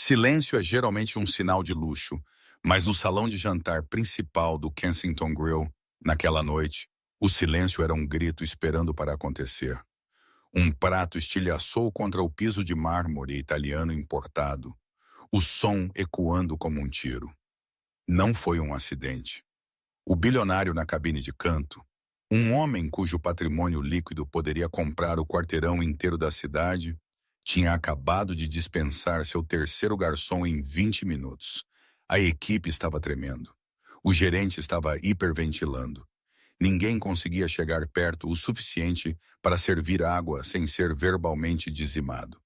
Silêncio é geralmente um sinal de luxo, mas no salão de jantar principal do Kensington Grill, naquela noite, o silêncio era um grito esperando para acontecer. Um prato estilhaçou contra o piso de mármore italiano importado, o som ecoando como um tiro. Não foi um acidente. O bilionário na cabine de canto, um homem cujo patrimônio líquido poderia comprar o quarteirão inteiro da cidade, tinha acabado de dispensar seu terceiro garçom em 20 minutos. A equipe estava tremendo. O gerente estava hiperventilando. Ninguém conseguia chegar perto o suficiente para servir água sem ser verbalmente dizimado.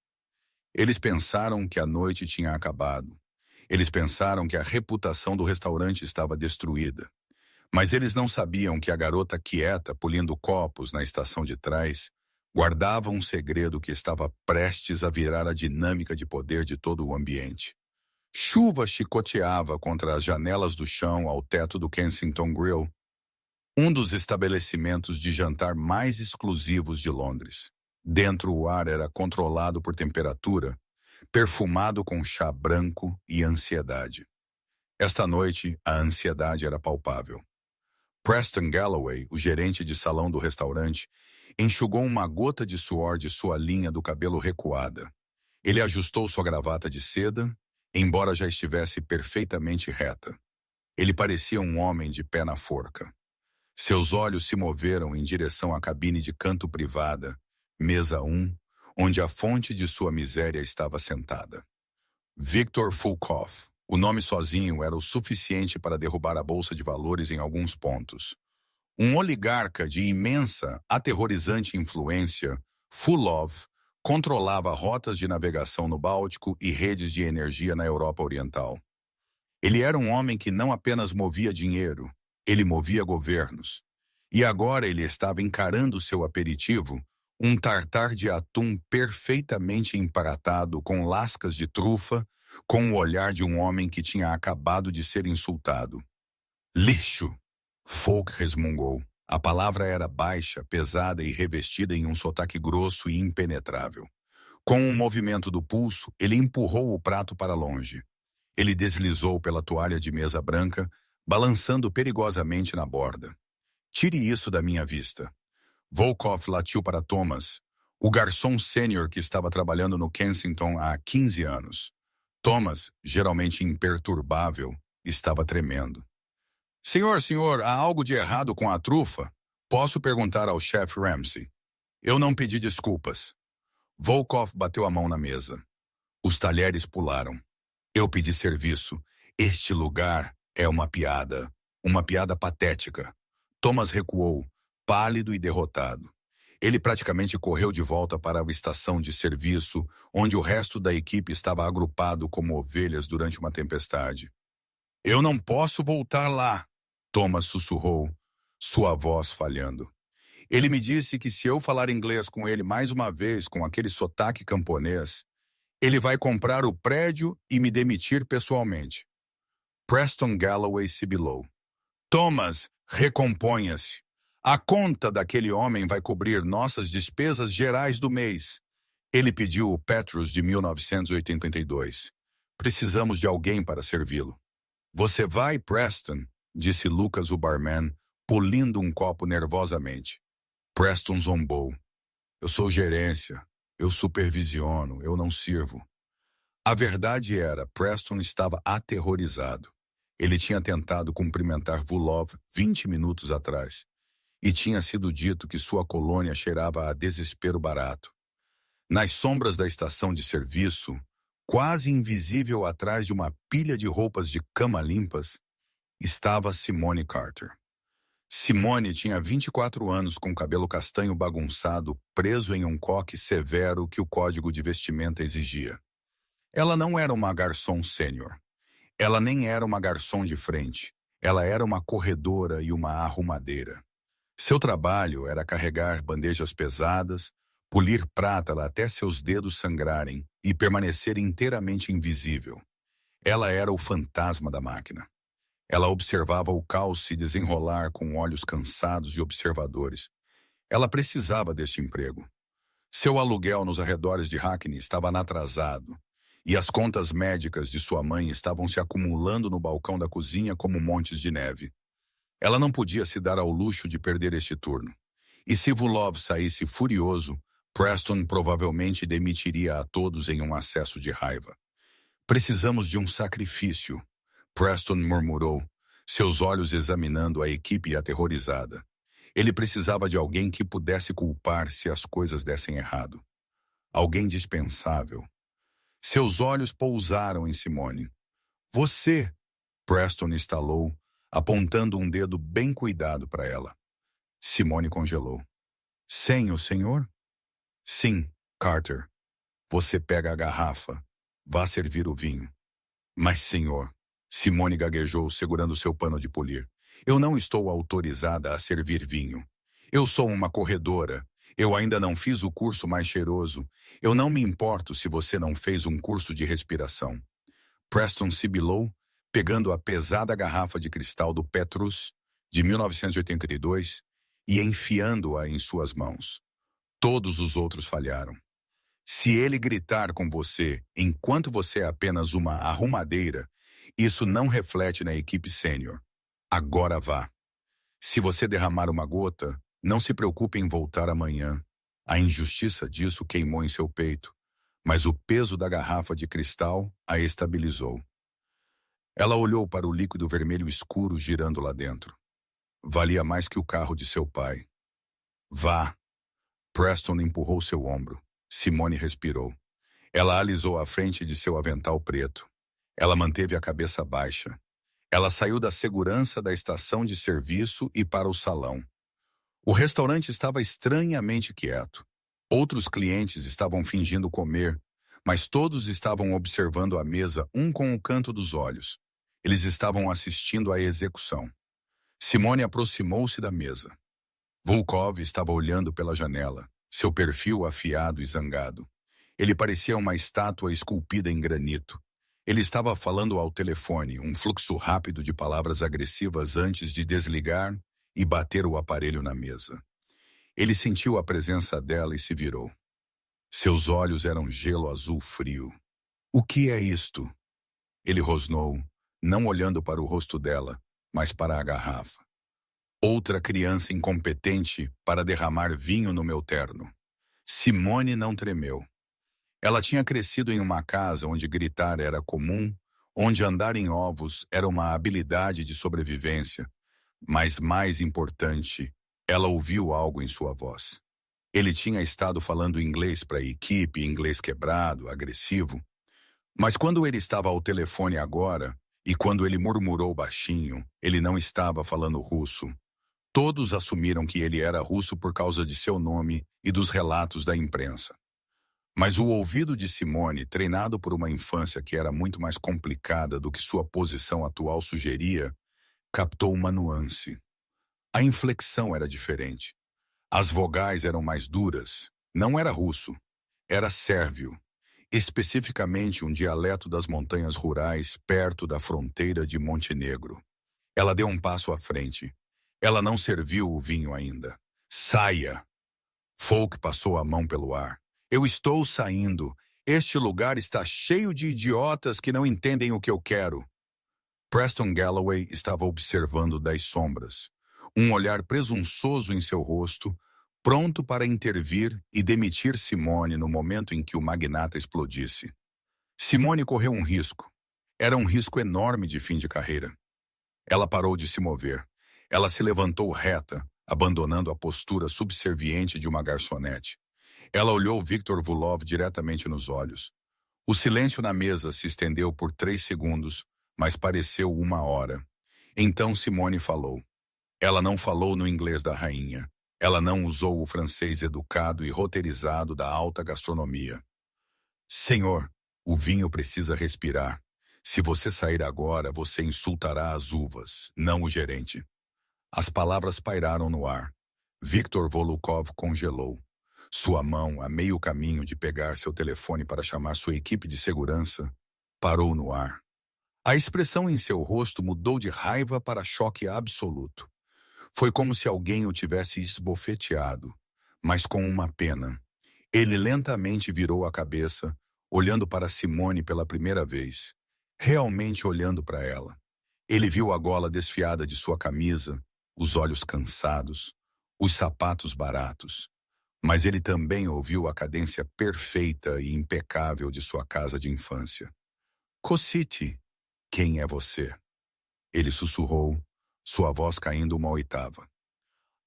Eles pensaram que a noite tinha acabado. Eles pensaram que a reputação do restaurante estava destruída. Mas eles não sabiam que a garota quieta, polindo copos na estação de trás, guardava um segredo que estava prestes a virar a dinâmica de poder de todo o ambiente. Chuva chicoteava contra as janelas do chão ao teto do Kensington Grill, um dos estabelecimentos de jantar mais exclusivos de Londres. Dentro o ar era controlado por temperatura, perfumado com chá branco e ansiedade. Esta noite, a ansiedade era palpável. Preston Galloway, o gerente de salão do restaurante, enxugou uma gota de suor de sua linha do cabelo recuada. Ele ajustou sua gravata de seda, embora já estivesse perfeitamente reta. Ele parecia um homem de pé na forca. Seus olhos se moveram em direção à cabine de canto privada, mesa 1, onde a fonte de sua miséria estava sentada. Victor Fulcoff. O nome sozinho era o suficiente para derrubar a bolsa de valores em alguns pontos. Um oligarca de imensa, aterrorizante influência, Fulov controlava rotas de navegação no Báltico e redes de energia na Europa Oriental. Ele era um homem que não apenas movia dinheiro, ele movia governos. E agora ele estava encarando seu aperitivo, um tartar de atum perfeitamente empratado com lascas de trufa, com o olhar de um homem que tinha acabado de ser insultado. Lixo! Folk resmungou. A palavra era baixa, pesada e revestida em um sotaque grosso e impenetrável. Com um movimento do pulso, ele empurrou o prato para longe. Ele deslizou pela toalha de mesa branca, balançando perigosamente na borda. Tire isso da minha vista. Volkov latiu para Thomas, o garçom sênior que estava trabalhando no Kensington há 15 anos. Thomas, geralmente imperturbável, estava tremendo. Senhor, há algo de errado com a trufa? Posso perguntar ao chefe Ramsay. Eu não pedi desculpas. Volkov bateu a mão na mesa. Os talheres pularam. Eu pedi serviço. Este lugar é uma piada patética. Thomas recuou, pálido e derrotado. Ele praticamente correu de volta para a estação de serviço, onde o resto da equipe estava agrupado como ovelhas durante uma tempestade. Eu não posso voltar lá, Thomas sussurrou, sua voz falhando. Ele me disse que se eu falar inglês com ele mais uma vez com aquele sotaque camponês, ele vai comprar o prédio e me demitir pessoalmente. Preston Galloway sibilou. Thomas, recomponha-se. A conta daquele homem vai cobrir nossas despesas gerais do mês. Ele pediu o Petrus de 1982. Precisamos de alguém para servi-lo. Você vai, Preston? Disse Lucas, o barman, polindo um copo nervosamente. Preston zombou. Eu sou gerência. Eu supervisiono. Eu não sirvo. A verdade era, Preston estava aterrorizado. Ele tinha tentado cumprimentar Vulov 20 minutos atrás. E tinha sido dito que sua colônia cheirava a desespero barato. Nas sombras da estação de serviço, quase invisível atrás de uma pilha de roupas de cama limpas, estava Simone Carter. Simone tinha 24 anos com cabelo castanho bagunçado, preso em um coque severo que o código de vestimenta exigia. Ela não era uma garçom sênior. Ela nem era uma garçom de frente. Ela era uma corredora e uma arrumadeira. Seu trabalho era carregar bandejas pesadas, polir prata até seus dedos sangrarem e permanecer inteiramente invisível. Ela era o fantasma da máquina. Ela observava o caos se desenrolar com olhos cansados e observadores. Ela precisava deste emprego. Seu aluguel nos arredores de Hackney estava atrasado, E as contas médicas de sua mãe estavam se acumulando no balcão da cozinha como montes de neve. Ela não podia se dar ao luxo de perder este turno. E se Vulov saísse furioso, Preston provavelmente demitiria a todos em um acesso de raiva. Precisamos de um sacrifício, Preston murmurou, seus olhos examinando a equipe aterrorizada. Ele precisava de alguém que pudesse culpar se as coisas dessem errado. Alguém dispensável. Seus olhos pousaram em Simone. Você, Preston estalou, apontando um dedo bem cuidado para ela. Simone congelou. Sem o senhor? Sim, Carter. Você pega a garrafa. Vá servir o vinho. Mas, senhor, Simone gaguejou, segurando seu pano de polir. Eu não estou autorizada a servir vinho. Eu sou uma corredora. Eu ainda não fiz o curso mais cheiroso. Eu não me importo se você não fez um curso de respiração. Preston sibilou, pegando a pesada garrafa de cristal do Petrus, de 1982, e enfiando-a em suas mãos. Todos os outros falharam. Se ele gritar com você enquanto você é apenas uma arrumadeira, isso não reflete na equipe sênior. Agora vá. Se você derramar uma gota, não se preocupe em voltar amanhã. A injustiça disso queimou em seu peito, mas o peso da garrafa de cristal a estabilizou. Ela olhou para o líquido vermelho escuro girando lá dentro. Valia mais que o carro de seu pai. Vá. Preston empurrou seu ombro. Simone respirou. Ela alisou a frente de seu avental preto. Ela manteve a cabeça baixa. Ela saiu da segurança da estação de serviço e para o salão. O restaurante estava estranhamente quieto. Outros clientes estavam fingindo comer, mas todos estavam observando a mesa um com o canto dos olhos. Eles estavam assistindo à execução. Simone aproximou-se da mesa. Volkov estava olhando pela janela, seu perfil afiado e zangado. Ele parecia uma estátua esculpida em granito. Ele estava falando ao telefone, um fluxo rápido de palavras agressivas antes de desligar e bater o aparelho na mesa. Ele sentiu a presença dela e se virou. Seus olhos eram gelo azul frio. O que é isto? Ele rosnou, não olhando para o rosto dela, mas para a garrafa. Outra criança incompetente para derramar vinho no meu terno. Simone não tremeu. Ela tinha crescido em uma casa onde gritar era comum, onde andar em ovos era uma habilidade de sobrevivência, mas mais importante, ela ouviu algo em sua voz. Ele tinha estado falando inglês para a equipe, inglês quebrado, agressivo, mas quando ele estava ao telefone agora, e quando ele murmurou baixinho, ele não estava falando russo. Todos assumiram que ele era russo por causa de seu nome e dos relatos da imprensa. Mas o ouvido de Simone, treinado por uma infância que era muito mais complicada do que sua posição atual sugeria, captou uma nuance. A inflexão era diferente. As vogais eram mais duras. Não era russo. Era sérvio. Especificamente um dialeto das montanhas rurais perto da fronteira de Montenegro. Ela deu um passo à frente. Ela não serviu o vinho ainda. Saia! Folk passou a mão pelo ar. Eu estou saindo. Este lugar está cheio de idiotas que não entendem o que eu quero. Preston Galloway estava observando das sombras. Um olhar presunçoso em seu rosto, pronto para intervir e demitir Simone no momento em que o magnata explodisse. Simone correu um risco. Era um risco enorme de fim de carreira. Ela parou de se mover. Ela se levantou reta, abandonando a postura subserviente de uma garçonete. Ela olhou Viktor Vulov diretamente nos olhos. O silêncio na mesa se estendeu por 3 segundos, mas pareceu 1 hora. Então Simone falou. Ela não falou no inglês da rainha. Ela não usou o francês educado e roteirizado da alta gastronomia. Senhor, o vinho precisa respirar. Se você sair agora, você insultará as uvas, não o gerente. As palavras pairaram no ar. Viktor Volukov congelou. Sua mão, a meio caminho de pegar seu telefone para chamar sua equipe de segurança, parou no ar. A expressão em seu rosto mudou de raiva para choque absoluto. Foi como se alguém o tivesse esbofeteado, mas com uma pena. Ele lentamente virou a cabeça, olhando para Simone pela primeira vez, realmente olhando para ela. Ele viu a gola desfiada de sua camisa, os olhos cansados, os sapatos baratos. Mas ele também ouviu a cadência perfeita e impecável de sua casa de infância. Cosette, quem é você? Ele sussurrou, sua voz caindo uma oitava.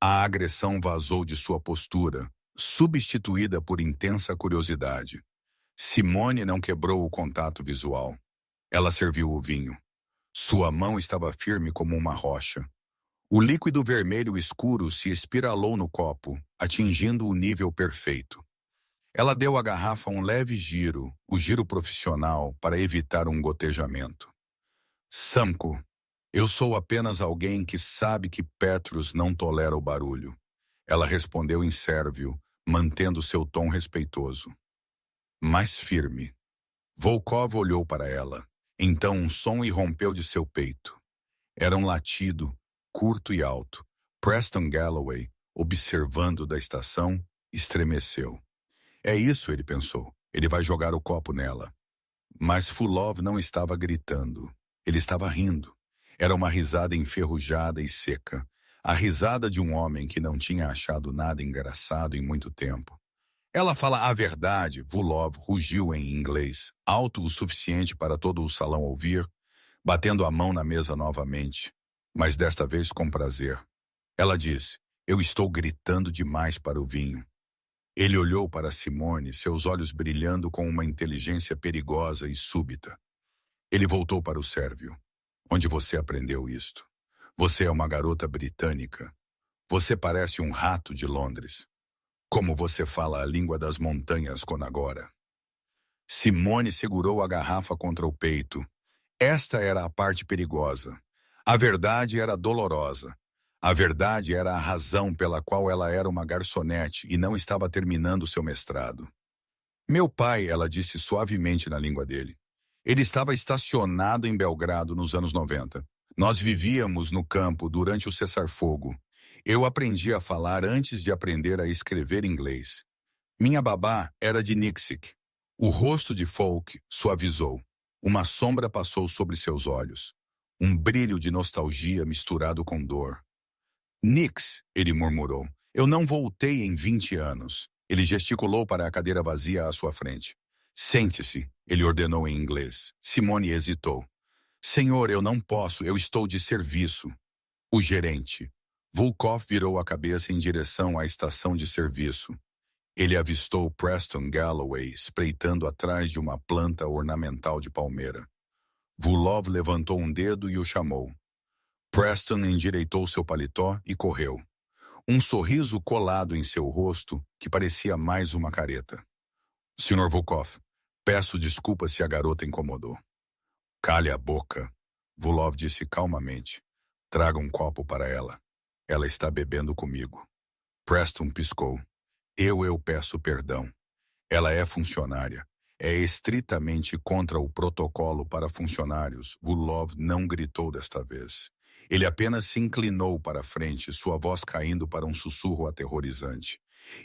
A agressão vazou de sua postura, substituída por intensa curiosidade. Simone não quebrou o contato visual. Ela serviu o vinho. Sua mão estava firme como uma rocha. O líquido vermelho escuro se espiralou no copo, atingindo o nível perfeito. Ela deu à garrafa um leve giro, o giro profissional, para evitar um gotejamento. Samko, eu sou apenas alguém que sabe que Petrus não tolera o barulho. Ela respondeu em sérvio, mantendo seu tom respeitoso. Mais firme. Volkov olhou para ela. Então um som irrompeu de seu peito. Era um latido, curto e alto. Preston Galloway, observando da estação, estremeceu. É isso, ele pensou. Ele vai jogar o copo nela. Mas Fulov não estava gritando. Ele estava rindo. Era uma risada enferrujada e seca. A risada de um homem que não tinha achado nada engraçado em muito tempo. Ela fala a verdade, Fulov rugiu em inglês, alto o suficiente para todo o salão ouvir, batendo a mão na mesa novamente, mas desta vez com prazer. Ela disse, eu estou gritando demais para o vinho. Ele olhou para Simone, seus olhos brilhando com uma inteligência perigosa e súbita. Ele voltou para o sérvio. Onde você aprendeu isto? Você é uma garota britânica. Você parece um rato de Londres. Como você fala a língua das montanhas Conagora? Simone segurou a garrafa contra o peito. Esta era a parte perigosa. A verdade era dolorosa. A verdade era a razão pela qual ela era uma garçonete e não estava terminando seu mestrado. Meu pai, ela disse suavemente na língua dele. Ele estava estacionado em Belgrado nos anos 90. Nós vivíamos no campo durante o cessar-fogo. Eu aprendi a falar antes de aprender a escrever inglês. Minha babá era de Nikšić. O rosto de Folk suavizou. Uma sombra passou sobre seus olhos. Um brilho de nostalgia misturado com dor. Nix, ele murmurou. Eu não voltei em 20 anos. Ele gesticulou para a cadeira vazia à sua frente. Sente-se, ele ordenou em inglês. Simone hesitou. Senhor, eu não posso, eu estou de serviço. O gerente. Volkov virou a cabeça em direção à estação de serviço. Ele avistou Preston Galloway espreitando atrás de uma planta ornamental de palmeira. Vulov levantou um dedo e o chamou. Preston endireitou seu paletó e correu. Um sorriso colado em seu rosto que parecia mais uma careta. Sr. Volkov, peço desculpas se a garota incomodou. Cale a boca, Vulov disse calmamente. Traga um copo para ela. Ela está bebendo comigo. Preston piscou. Eu peço perdão. Ela é funcionária. É estritamente contra o protocolo para funcionários. Vulov não gritou desta vez. Ele apenas se inclinou para a frente, sua voz caindo para um sussurro aterrorizante.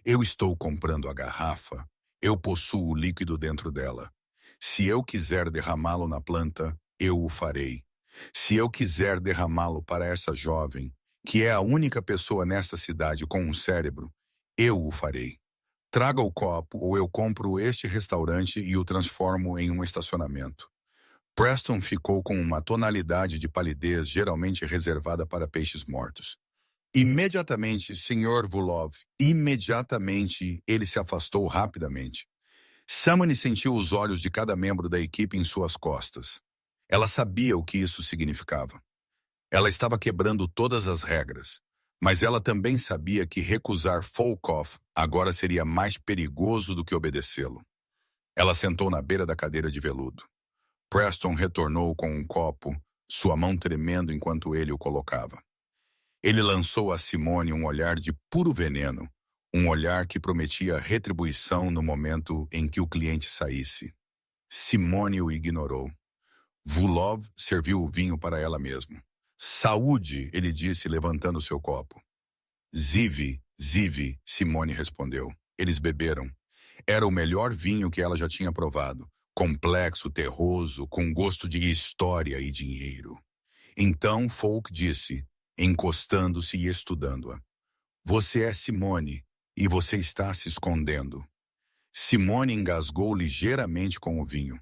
Eu estou comprando a garrafa. Eu possuo o líquido dentro dela. Se eu quiser derramá-lo na planta, eu o farei. Se eu quiser derramá-lo para essa jovem, que é a única pessoa nesta cidade com um cérebro, eu o farei. Traga o copo ou eu compro este restaurante e o transformo em um estacionamento. Preston ficou com uma tonalidade de palidez geralmente reservada para peixes mortos. Imediatamente, Sr. Vulov, imediatamente ele se afastou rapidamente. Samani sentiu os olhos de cada membro da equipe em suas costas. Ela sabia o que isso significava. Ela estava quebrando todas as regras, mas ela também sabia que recusar Volkov agora seria mais perigoso do que obedecê-lo. Ela sentou na beira da cadeira de veludo. Preston retornou com um copo, sua mão tremendo enquanto ele o colocava. Ele lançou a Simone um olhar de puro veneno, um olhar que prometia retribuição no momento em que o cliente saísse. Simone o ignorou. Vulov serviu o vinho para ela mesma. Saúde, ele disse, levantando seu copo. Zive, Simone respondeu. Eles beberam. Era o melhor vinho que ela já tinha provado. Complexo, terroso, com gosto de história e dinheiro. Então Folk disse, encostando-se e estudando-a. Você é Simone, e você está se escondendo. Simone engasgou ligeiramente com o vinho.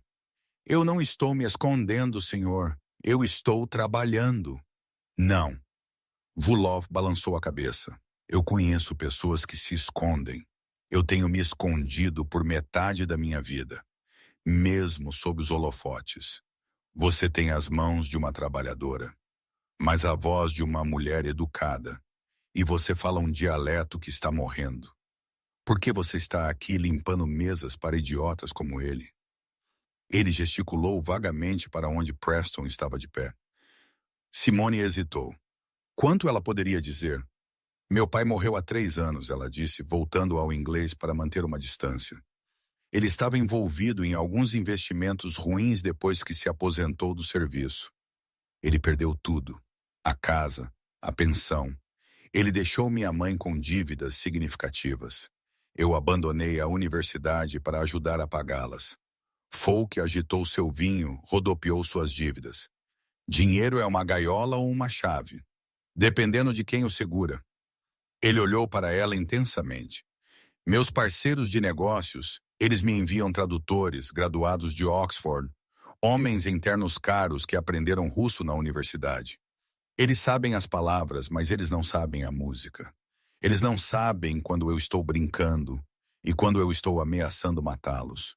Eu não estou me escondendo, senhor. Eu estou trabalhando. Não. Vulov balançou a cabeça. Eu conheço pessoas que se escondem. Eu tenho me escondido por metade da minha vida, mesmo sob os holofotes. Você tem as mãos de uma trabalhadora, mas a voz de uma mulher educada, e você fala um dialeto que está morrendo. Por que você está aqui limpando mesas para idiotas como ele? Ele gesticulou vagamente para onde Preston estava de pé. Simone hesitou. Quanto ela poderia dizer? Meu pai morreu há 3 anos, ela disse, voltando ao inglês para manter uma distância. Ele estava envolvido em alguns investimentos ruins depois que se aposentou do serviço. Ele perdeu tudo. A casa, a pensão. Ele deixou minha mãe com dívidas significativas. Eu abandonei a universidade para ajudar a pagá-las. Folk agitou seu vinho, rodopiou suas dívidas. Dinheiro é uma gaiola ou uma chave, dependendo de quem o segura. Ele olhou para ela intensamente. Meus parceiros de negócios, eles me enviam tradutores, graduados de Oxford, homens internos caros que aprenderam russo na universidade. Eles sabem as palavras, mas eles não sabem a música. Eles não sabem quando eu estou brincando e quando eu estou ameaçando matá-los.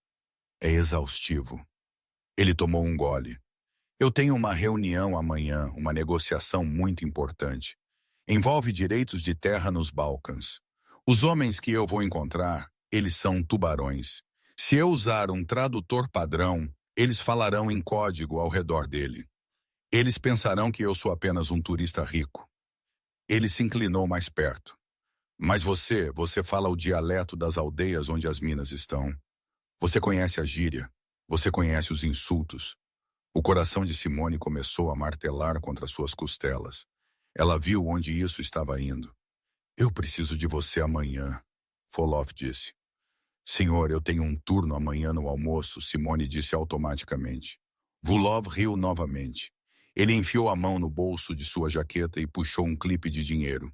É exaustivo. Ele tomou um gole. Eu tenho uma reunião amanhã, uma negociação muito importante. Envolve direitos de terra nos Balcãs. Os homens que eu vou encontrar, eles são tubarões. Se eu usar um tradutor padrão, eles falarão em código ao redor dele. Eles pensarão que eu sou apenas um turista rico. Ele se inclinou mais perto. Mas você fala o dialeto das aldeias onde as minas estão. Você conhece a gíria. Você conhece os insultos. O coração de Simone começou a martelar contra suas costelas. Ela viu onde isso estava indo. Eu preciso de você amanhã, Volov disse. Senhor, eu tenho um turno amanhã no almoço, Simone disse automaticamente. Vulov riu novamente. Ele enfiou a mão no bolso de sua jaqueta e puxou um clipe de dinheiro.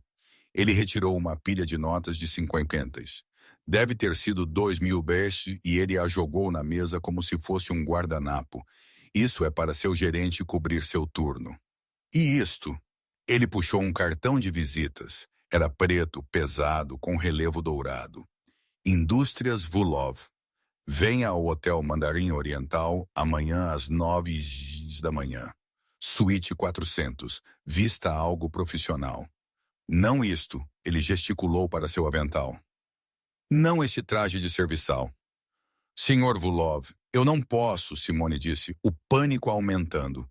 Ele retirou uma pilha de notas de 50. Deve ter sido 2.000 best e ele a jogou na mesa como se fosse um guardanapo. Isso é para seu gerente cobrir seu turno. E isto? Ele puxou um cartão de visitas. Era preto, pesado, com relevo dourado. Indústrias Vulov. Venha ao Hotel Mandarim Oriental amanhã às 9 da manhã. Suíte 400. Vista algo profissional. Não isto, ele gesticulou para seu avental. Não este traje de serviçal. Senhor Vulov, eu não posso, Simone disse, o pânico aumentando.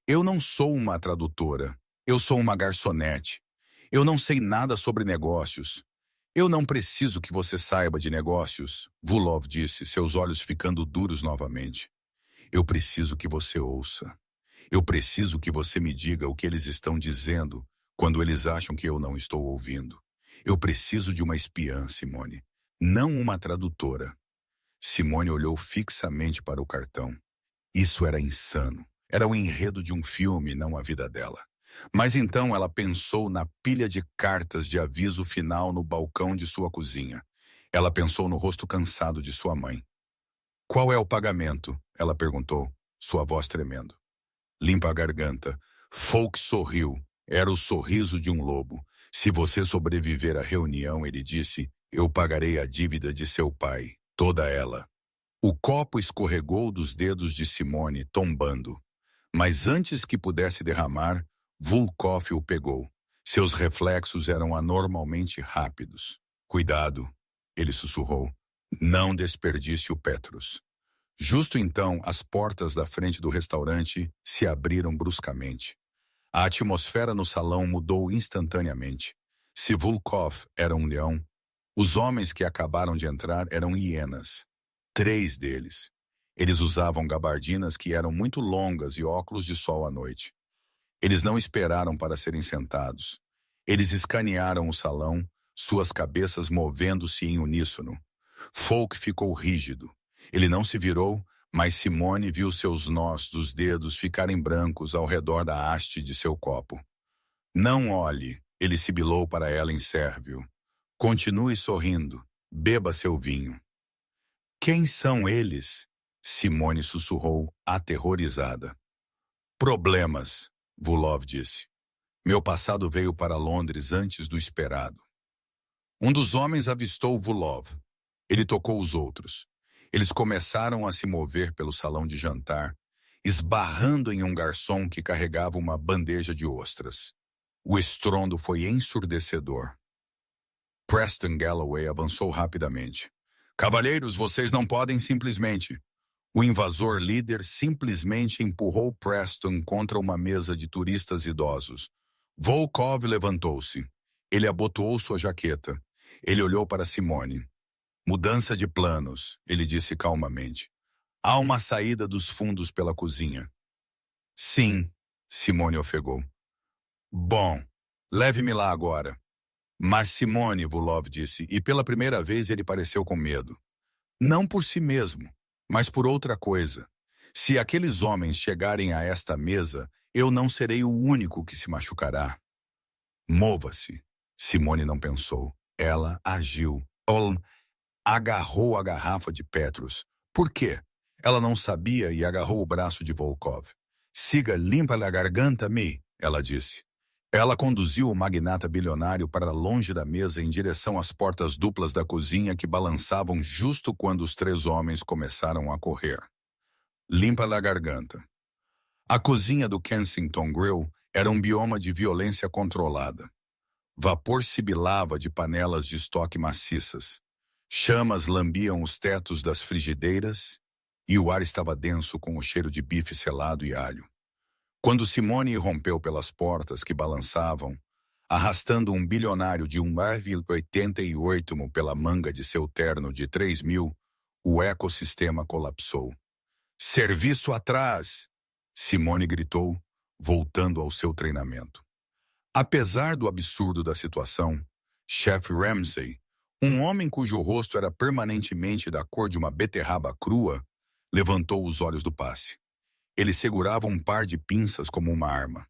Eu não sou uma tradutora. Eu sou uma garçonete. Eu não sei nada sobre negócios. Eu não preciso que você saiba de negócios, Vulov disse, seus olhos ficando duros novamente. Eu preciso que você ouça. Eu preciso que você me diga o que eles estão dizendo quando eles acham que eu não estou ouvindo. Eu preciso de uma espiã, Simone, não uma tradutora. Simone olhou fixamente para o cartão. Isso era insano. Era o enredo de um filme, não a vida dela. Mas então ela pensou na pilha de cartas de aviso final no balcão de sua cozinha. Ela pensou no rosto cansado de sua mãe. Qual é o pagamento? Ela perguntou, sua voz tremendo. Limpa a garganta. Folk sorriu. Era o sorriso de um lobo. Se você sobreviver à reunião, ele disse, eu pagarei a dívida de seu pai, toda ela. O copo escorregou dos dedos de Simone, tombando. Mas antes que pudesse derramar, Volkov o pegou. Seus reflexos eram anormalmente rápidos. Cuidado, ele sussurrou. Não desperdice o Petrus. Justo então, as portas da frente do restaurante se abriram bruscamente. A atmosfera no salão mudou instantaneamente. Se Volkov era um leão, os homens que acabaram de entrar eram hienas. 3 deles. Eles usavam gabardinas que eram muito longas e óculos de sol à noite. Eles não esperaram para serem sentados. Eles escanearam o salão, suas cabeças movendo-se em uníssono. Folk ficou rígido. Ele não se virou, mas Simone viu seus nós dos dedos ficarem brancos ao redor da haste de seu copo. Não olhe, ele sibilou para ela em sérvio. Continue sorrindo. Beba seu vinho. Quem são eles? Simone sussurrou, aterrorizada. Problemas, Vulov disse. Meu passado veio para Londres antes do esperado. Um dos homens avistou Vulov. Ele tocou os outros. Eles começaram a se mover pelo salão de jantar, esbarrando em um garçom que carregava uma bandeja de ostras. O estrondo foi ensurdecedor. Preston Galloway avançou rapidamente. Cavalheiros, vocês não podem simplesmente... O invasor líder simplesmente empurrou Preston contra uma mesa de turistas idosos. Volkov levantou-se. Ele abotoou sua jaqueta. Ele olhou para Simone. Mudança de planos, ele disse calmamente. Há uma saída dos fundos pela cozinha. Sim, Simone ofegou. Bom, leve-me lá agora. Mas Simone, Vulov disse, e pela primeira vez ele pareceu com medo. Não por si mesmo, mas por outra coisa. Se aqueles homens chegarem a esta mesa, eu não serei o único que se machucará. Mova-se. Simone não pensou. Ela agiu. Ela agarrou a garrafa de Petrus. Por quê? Ela não sabia e agarrou o braço de Volkov. Siga limpa a garganta, me, ela disse. Ela conduziu o magnata bilionário para longe da mesa em direção às portas duplas da cozinha que balançavam justo quando os três homens começaram a correr. Limpa a garganta. A cozinha do Kensington Grill era um bioma de violência controlada. Vapor sibilava de panelas de estoque maciças. Chamas lambiam os tetos das frigideiras e o ar estava denso com o cheiro de bife selado e alho. Quando Simone irrompeu pelas portas que balançavam, arrastando um bilionário de 1,88 pela manga de seu terno de 3.000, o ecossistema colapsou. Serviço atrás! Simone gritou, voltando ao seu treinamento. Apesar do absurdo da situação, chefe Ramsay, um homem cujo rosto era permanentemente da cor de uma beterraba crua, levantou os olhos do passe. Ele segurava um par de pinças como uma arma.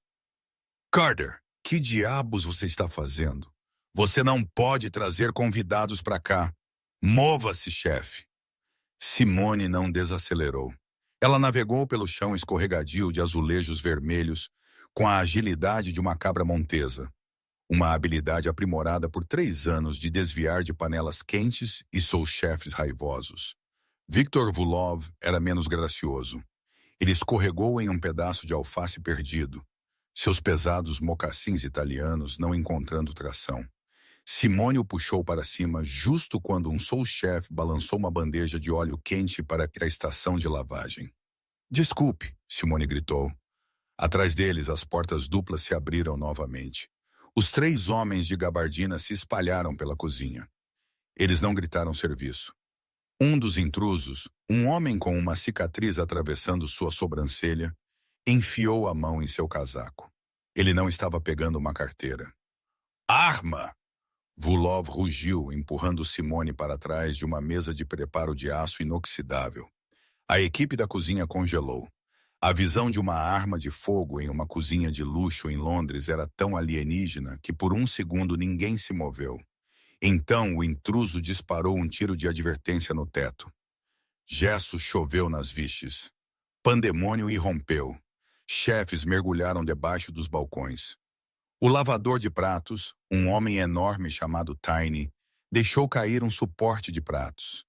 Carter, que diabos você está fazendo? Você não pode trazer convidados para cá. Mova-se, chefe. Simone não desacelerou. Ela navegou pelo chão escorregadio de azulejos vermelhos com a agilidade de uma cabra montesa. Uma habilidade aprimorada por 3 anos de desviar de panelas quentes e seus chefes raivosos. Viktor Vulov era menos gracioso. Ele escorregou em um pedaço de alface perdido, seus pesados mocassins italianos não encontrando tração. Simone o puxou para cima justo quando um sous-chefe balançou uma bandeja de óleo quente para a estação de lavagem. Desculpe, Simone gritou. Atrás deles, as portas duplas se abriram novamente. Os 3 homens de gabardina se espalharam pela cozinha. Eles não gritaram serviço. Um dos intrusos, um homem com uma cicatriz atravessando sua sobrancelha, enfiou a mão em seu casaco. Ele não estava pegando uma carteira. Arma! Vulov rugiu, empurrando Simone para trás de uma mesa de preparo de aço inoxidável. A equipe da cozinha congelou. A visão de uma arma de fogo em uma cozinha de luxo em Londres era tão alienígena que por um segundo ninguém se moveu. Então o intruso disparou um tiro de advertência no teto. Gesso choveu nas viches. Pandemônio irrompeu. Chefes mergulharam debaixo dos balcões. O lavador de pratos, um homem enorme chamado Tiny, deixou cair um suporte de pratos.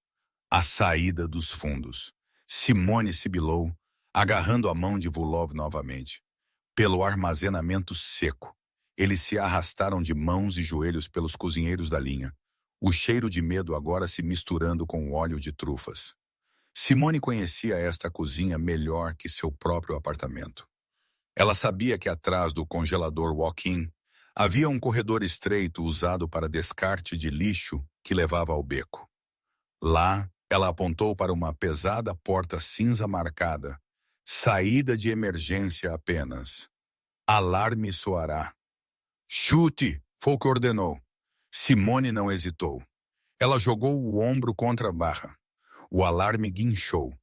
A saída dos fundos. Simone sibilou, agarrando a mão de Vulov novamente. Pelo armazenamento seco. Eles se arrastaram de mãos e joelhos pelos cozinheiros da linha, o cheiro de medo agora se misturando com o óleo de trufas. Simone conhecia esta cozinha melhor que seu próprio apartamento. Ela sabia que atrás do congelador walk-in havia um corredor estreito usado para descarte de lixo que levava ao beco. Lá, ela apontou para uma pesada porta cinza marcada. Saída de emergência apenas. Alarme soará. Chute, foi o que ordenou. Simone não hesitou. Ela jogou o ombro contra a barra. O alarme guinchou.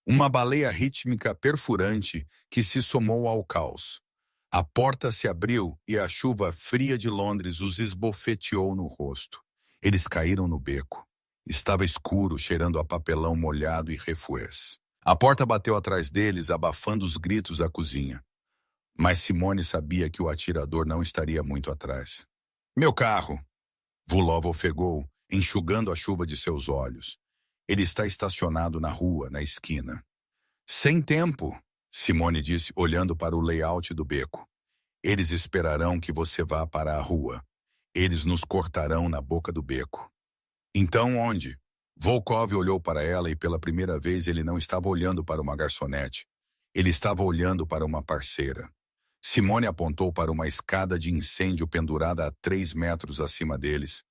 Uma baleia rítmica perfurante que se somou ao caos. A porta se abriu e a chuva fria de Londres os esbofeteou no rosto. Eles caíram no beco. Estava escuro, cheirando a papelão molhado e refués. A porta bateu atrás deles, abafando os gritos da cozinha. Mas Simone sabia que o atirador não estaria muito atrás. Meu carro! Vulov ofegou, enxugando a chuva de seus olhos. Ele está estacionado na rua, na esquina. Sem tempo, Simone disse, olhando para o layout do beco. Eles esperarão que você vá para a rua. Eles nos cortarão na boca do beco. Então onde? Volkov olhou para ela e pela primeira vez ele não estava olhando para uma garçonete. Ele estava olhando para uma parceira. Simone apontou para uma escada de incêndio pendurada a 3 metros acima deles,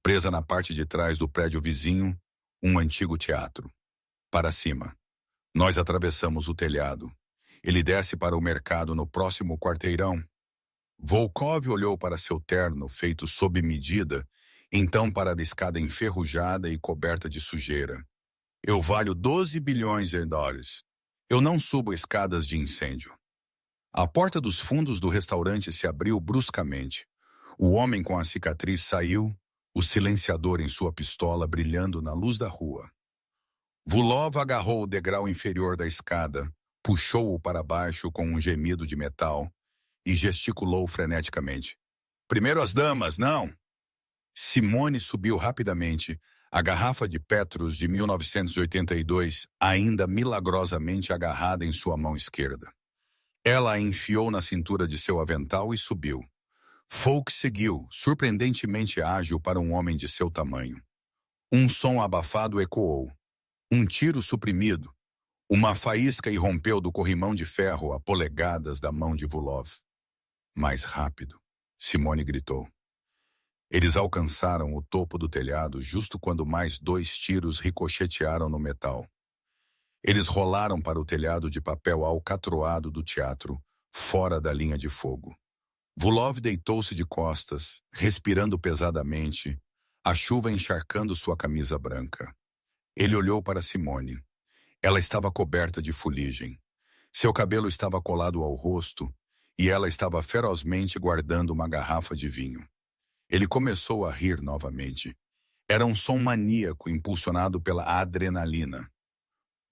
presa na parte de trás do prédio vizinho, um antigo teatro. Para cima. Nós atravessamos o telhado. Ele desce para o mercado no próximo quarteirão. Volkov olhou para seu terno, feito sob medida, então para a escada enferrujada e coberta de sujeira. Eu valho 12 bilhões de dólares. Eu não subo escadas de incêndio. A porta dos fundos do restaurante se abriu bruscamente. O homem com a cicatriz saiu, o silenciador em sua pistola brilhando na luz da rua. Vulov agarrou o degrau inferior da escada, puxou-o para baixo com um gemido de metal e gesticulou freneticamente. Primeiro as damas, não! Simone subiu rapidamente, a garrafa de Petrus de 1982 ainda milagrosamente agarrada em sua mão esquerda. Ela a enfiou na cintura de seu avental e subiu. Folk seguiu, surpreendentemente ágil para um homem de seu tamanho. Um som abafado ecoou. Um tiro suprimido. Uma faísca irrompeu do corrimão de ferro a polegadas da mão de Vulov. Mais rápido, Simone gritou. Eles alcançaram o topo do telhado justo quando mais 2 tiros ricochetearam no metal. Eles rolaram para o telhado de papel alcatroado do teatro, fora da linha de fogo. Vulov deitou-se de costas, respirando pesadamente, a chuva encharcando sua camisa branca. Ele olhou para Simone. Ela estava coberta de fuligem. Seu cabelo estava colado ao rosto e ela estava ferozmente guardando uma garrafa de vinho. Ele começou a rir novamente. Era um som maníaco impulsionado pela adrenalina.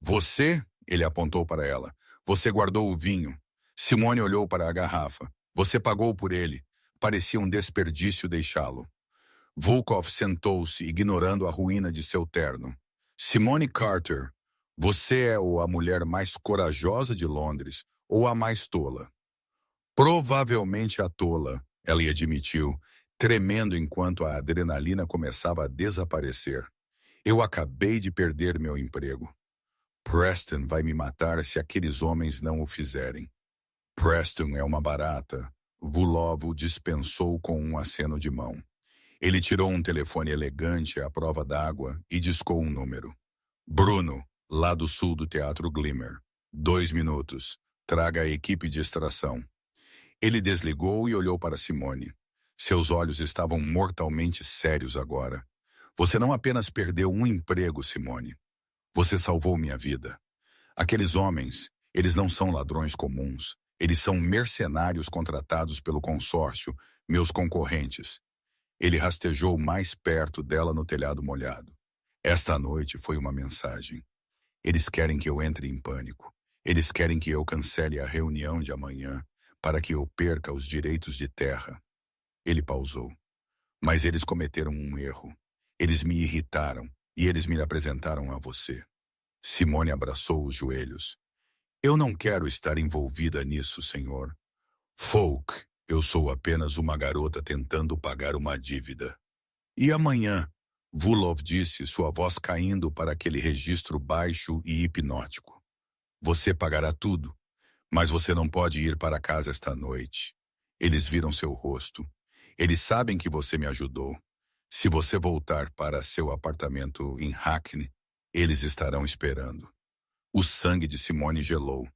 Você, ele apontou para ela, você guardou o vinho. Simone olhou para a garrafa. Você pagou por ele. Parecia um desperdício deixá-lo. Volkov sentou-se, ignorando a ruína de seu terno. Simone Carter, você é ou a mulher mais corajosa de Londres, ou a mais tola. Provavelmente a tola, ela admitiu, tremendo enquanto a adrenalina começava a desaparecer. Eu acabei de perder meu emprego. Preston vai me matar se aqueles homens não o fizerem. Preston é uma barata. Vulov o dispensou com um aceno de mão. Ele tirou um telefone elegante à prova d'água e discou um número. Bruno, lá do sul do Teatro Glimmer. 2 minutos. Traga a equipe de extração. Ele desligou e olhou para Simone. Seus olhos estavam mortalmente sérios agora. Você não apenas perdeu um emprego, Simone. Você salvou minha vida. Aqueles homens, eles não são ladrões comuns. Eles são mercenários contratados pelo consórcio, meus concorrentes. Ele rastejou mais perto dela no telhado molhado. Esta noite foi uma mensagem. Eles querem que eu entre em pânico. Eles querem que eu cancele a reunião de amanhã para que eu perca os direitos de terra. Ele pausou. Mas eles cometeram um erro. Eles me irritaram e eles me apresentaram a você. Simone abraçou os joelhos. Eu não quero estar envolvida nisso, senhor. Folk, eu sou apenas uma garota tentando pagar uma dívida. E amanhã? Vulov disse, sua voz caindo para aquele registro baixo e hipnótico. Você pagará tudo, mas você não pode ir para casa esta noite. Eles viram seu rosto. Eles sabem que você me ajudou. Se você voltar para seu apartamento em Hackney, eles estarão esperando. O sangue de Simone gelou.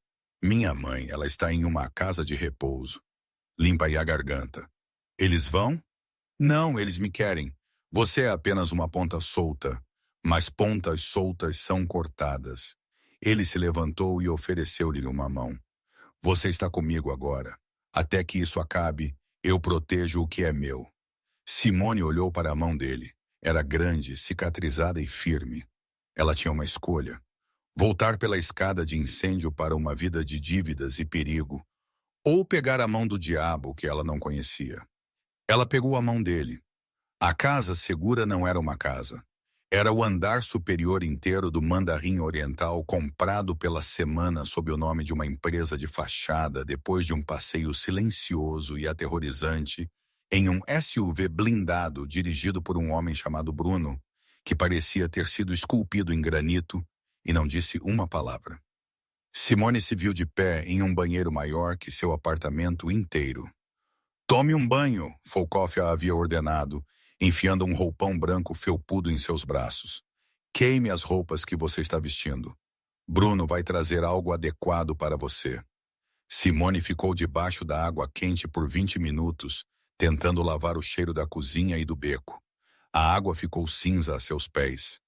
Minha mãe, ela está em uma casa de repouso. Limpa aí a garganta. Eles vão? Não, eles me querem. Você é apenas uma ponta solta, mas pontas soltas são cortadas. Ele se levantou e ofereceu-lhe uma mão. Você está comigo agora. Até que isso acabe, eu protejo o que é meu. Simone olhou para a mão dele. Era grande, cicatrizada e firme. Ela tinha uma escolha. Voltar pela escada de incêndio para uma vida de dívidas e perigo, ou pegar a mão do diabo que ela não conhecia. Ela pegou a mão dele. A casa segura não era uma casa. Era o andar superior inteiro do Mandarim Oriental comprado pela semana sob o nome de uma empresa de fachada depois de um passeio silencioso e aterrorizante em um SUV blindado dirigido por um homem chamado Bruno, que parecia ter sido esculpido em granito e não disse uma palavra. Simone se viu de pé em um banheiro maior que seu apartamento inteiro. Tome um banho, Volkov a havia ordenado, enfiando um roupão branco felpudo em seus braços. Queime as roupas que você está vestindo. Bruno vai trazer algo adequado para você. Simone ficou debaixo da água quente por 20 minutos, tentando lavar o cheiro da cozinha e do beco. A água ficou cinza a seus pés.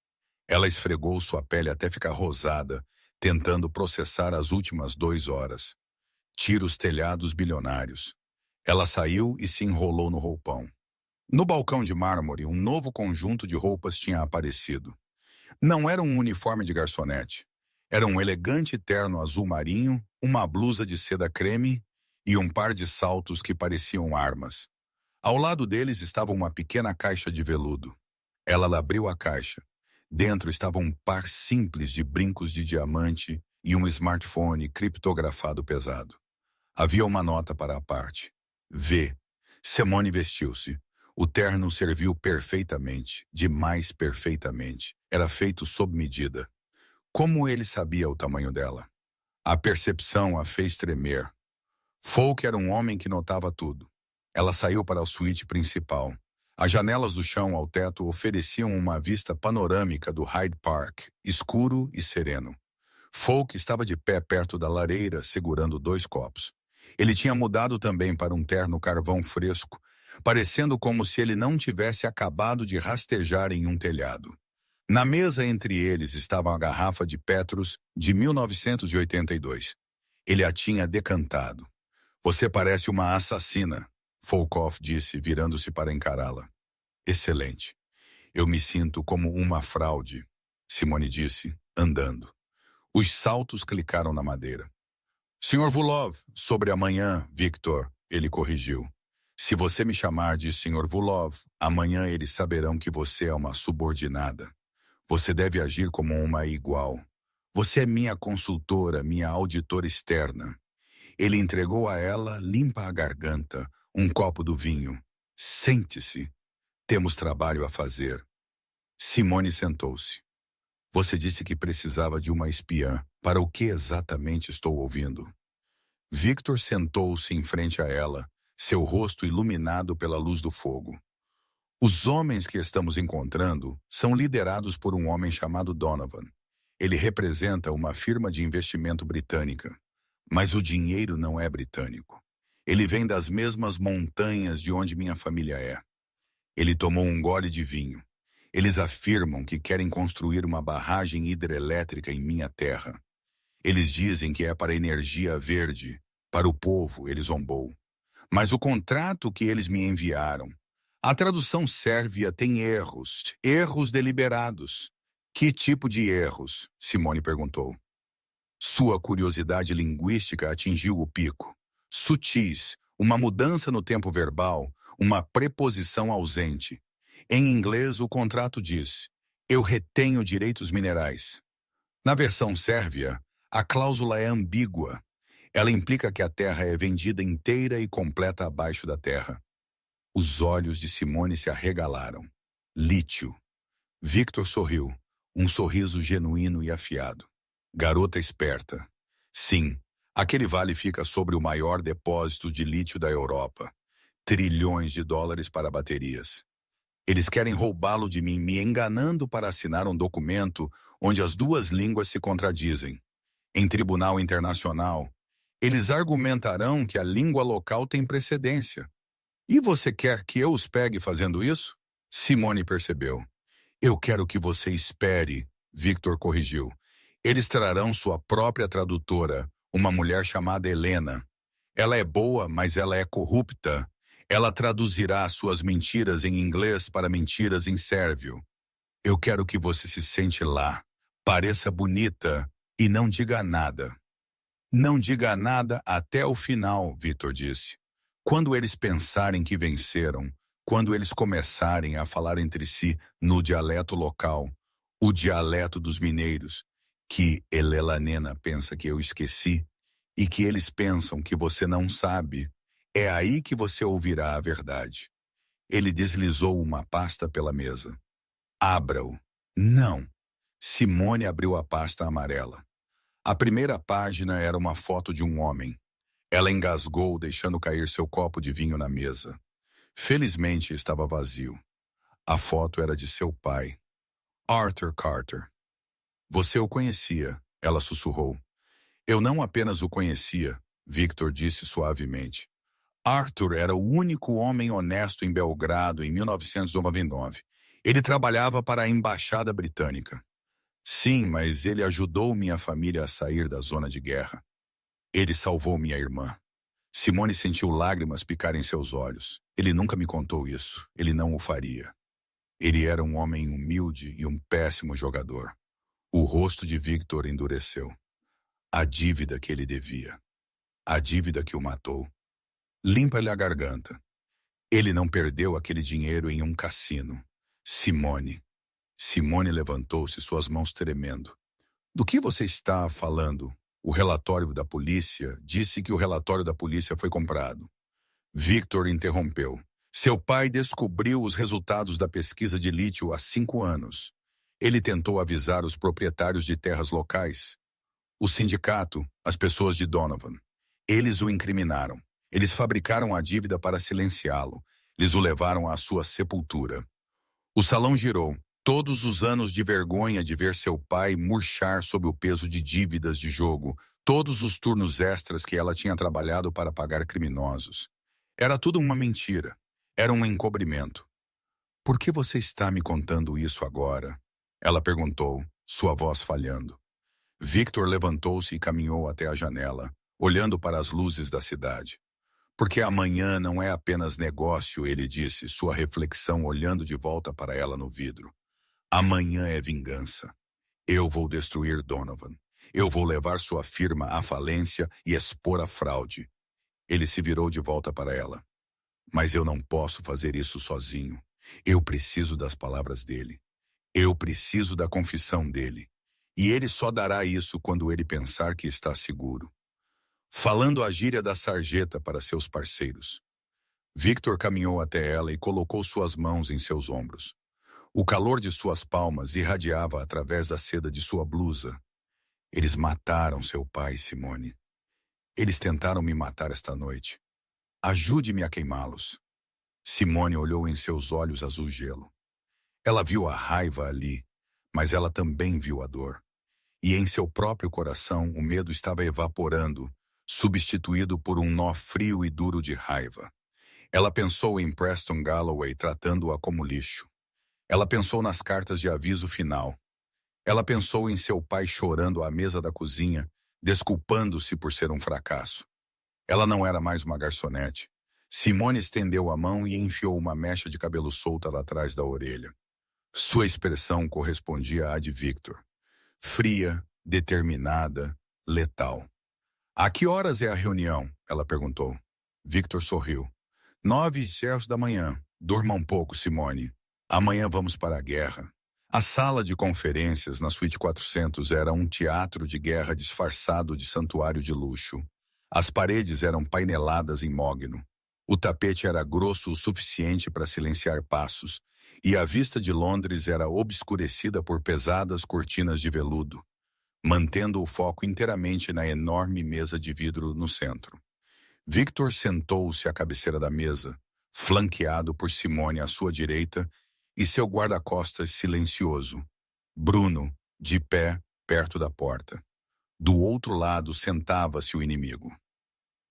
Ela esfregou sua pele até ficar rosada, tentando processar as últimas 2 horas. Tira os telhados bilionários. Ela saiu e se enrolou no roupão. No balcão de mármore, um novo conjunto de roupas tinha aparecido. Não era um uniforme de garçonete. Era um elegante terno azul marinho, uma blusa de seda creme e um par de saltos que pareciam armas. Ao lado deles estava uma pequena caixa de veludo. Ela abriu a caixa. Dentro estava um par simples de brincos de diamante e um smartphone criptografado pesado. Havia uma nota para a parte. V. Simone vestiu-se. O terno serviu perfeitamente, demais perfeitamente. Era feito sob medida. Como ele sabia o tamanho dela? A percepção a fez tremer. Folk era um homem que notava tudo. Ela saiu para a suíte principal. As janelas do chão ao teto ofereciam uma vista panorâmica do Hyde Park, escuro e sereno. Folk estava de pé perto da lareira, segurando 2 copos. Ele tinha mudado também para um terno carvão fresco, parecendo como se ele não tivesse acabado de rastejar em um telhado. Na mesa entre eles estava a garrafa de Petrus de 1982. Ele a tinha decantado. Você parece uma assassina, Volkov disse, virando-se para encará-la. Excelente. Eu me sinto como uma fraude, Simone disse, andando. Os saltos clicaram na madeira. Sr. Vulov, sobre amanhã, Victor, ele corrigiu. Se você me chamar de Sr. Vulov, amanhã eles saberão que você é uma subordinada. Você deve agir como uma igual. Você é minha consultora, minha auditora externa. Ele entregou a ela, limpa a garganta, um copo do vinho. Sente-se. Temos trabalho a fazer. Simone sentou-se. Você disse que precisava de uma espiã. Para o que exatamente estou ouvindo? Victor sentou-se em frente a ela, seu rosto iluminado pela luz do fogo. Os homens que estamos encontrando são liderados por um homem chamado Donovan. Ele representa uma firma de investimento britânica. Mas o dinheiro não é britânico. Ele vem das mesmas montanhas de onde minha família é. Ele tomou um gole de vinho. Eles afirmam que querem construir uma barragem hidrelétrica em minha terra. Eles dizem que é para energia verde. Para o povo, ele zombou. Mas o contrato que eles me enviaram, a tradução sérvia tem erros deliberados. Que tipo de erros? Simone perguntou. Sua curiosidade linguística atingiu o pico. Sutis, uma mudança no tempo verbal, uma preposição ausente. Em inglês, o contrato diz, eu retenho direitos minerais. Na versão sérvia, a cláusula é ambígua. Ela implica que a terra é vendida inteira e completa abaixo da terra. Os olhos de Simone se arregalaram. Lítio. Victor sorriu, um sorriso genuíno e afiado. Garota esperta. Sim, aquele vale fica sobre o maior depósito de lítio da Europa. Trilhões de dólares para baterias. Eles querem roubá-lo de mim, me enganando para assinar um documento onde as 2 línguas se contradizem. Em tribunal internacional, eles argumentarão que a língua local tem precedência. E você quer que eu os pegue fazendo isso? Simone percebeu. Eu quero que você espere, Victor corrigiu. Eles trarão sua própria tradutora, uma mulher chamada Helena. Ela é boa, mas ela é corrupta. Ela traduzirá suas mentiras em inglês para mentiras em sérvio. Eu quero que você se sente lá, pareça bonita e não diga nada. Não diga nada até o final, Victor disse. Quando eles pensarem que venceram, quando eles começarem a falar entre si no dialeto local, o dialeto dos mineiros, que Elelanena pensa que eu esqueci, e que eles pensam que você não sabe, é aí que você ouvirá a verdade. Ele deslizou uma pasta pela mesa. Abra-o. Não. Simone abriu a pasta amarela. A primeira página era uma foto de um homem. Ela engasgou, deixando cair seu copo de vinho na mesa. Felizmente estava vazio. A foto era de seu pai, Arthur Carter. Você o conhecia, ela sussurrou. Eu não apenas o conhecia, Victor disse suavemente. Arthur era o único homem honesto em Belgrado em 1999. Ele trabalhava para a embaixada britânica. Sim, mas ele ajudou minha família a sair da zona de guerra. Ele salvou minha irmã. Simone sentiu lágrimas picarem seus olhos. Ele nunca me contou isso. Ele não o faria. Ele era um homem humilde e um péssimo jogador. O rosto de Victor endureceu. A dívida que ele devia. A dívida que o matou. Limpa-lhe a garganta. Ele não perdeu aquele dinheiro em um cassino. Simone. Simone levantou-se, suas mãos tremendo. Do que você está falando? O relatório da polícia disse que o relatório da polícia foi comprado. Victor interrompeu. Seu pai descobriu os resultados da pesquisa de lítio há 5 anos. Ele tentou avisar os proprietários de terras locais. O sindicato, as pessoas de Donovan. Eles o incriminaram. Eles fabricaram a dívida para silenciá-lo. Eles o levaram à sua sepultura. O salão girou. Todos os anos de vergonha de ver seu pai murchar sob o peso de dívidas de jogo, todos os turnos extras que ela tinha trabalhado para pagar criminosos. Era tudo uma mentira. Era um encobrimento. Por que você está me contando isso agora? Ela perguntou, sua voz falhando. Victor levantou-se e caminhou até a janela, olhando para as luzes da cidade. Porque amanhã não é apenas negócio, ele disse, sua reflexão olhando de volta para ela no vidro. Amanhã é vingança. Eu vou destruir Donovan. Eu vou levar sua firma à falência e expor a fraude. Ele se virou de volta para ela. Mas eu não posso fazer isso sozinho. Eu preciso das palavras dele. Eu preciso da confissão dele. E ele só dará isso quando ele pensar que está seguro. Falando a gíria da sarjeta para seus parceiros. Victor caminhou até ela e colocou suas mãos em seus ombros. O calor de suas palmas irradiava através da seda de sua blusa. Eles mataram seu pai, Simone. Eles tentaram me matar esta noite. Ajude-me a queimá-los. Simone olhou em seus olhos azul gelo. Ela viu a raiva ali, mas ela também viu a dor. E em seu próprio coração o medo estava evaporando, substituído por um nó frio e duro de raiva. Ela pensou em Preston Galloway tratando-a como lixo. Ela pensou nas cartas de aviso final. Ela pensou em seu pai chorando à mesa da cozinha, desculpando-se por ser um fracasso. Ela não era mais uma garçonete. Simone estendeu a mão e enfiou uma mecha de cabelo solta lá atrás da orelha. Sua expressão correspondia à de Victor. Fria, determinada, letal. A que horas é a reunião? Ela perguntou. Victor sorriu. 9h da manhã. Durma um pouco, Simone. Amanhã vamos para a guerra. A sala de conferências na suíte 400 era um teatro de guerra disfarçado de santuário de luxo. As paredes eram paineladas em mogno. O tapete era grosso o suficiente para silenciar passos, e a vista de Londres era obscurecida por pesadas cortinas de veludo, mantendo o foco inteiramente na enorme mesa de vidro no centro. Victor sentou-se à cabeceira da mesa, flanqueado por Simone à sua direita e seu guarda-costas silencioso, Bruno, de pé, perto da porta. Do outro lado sentava-se o inimigo.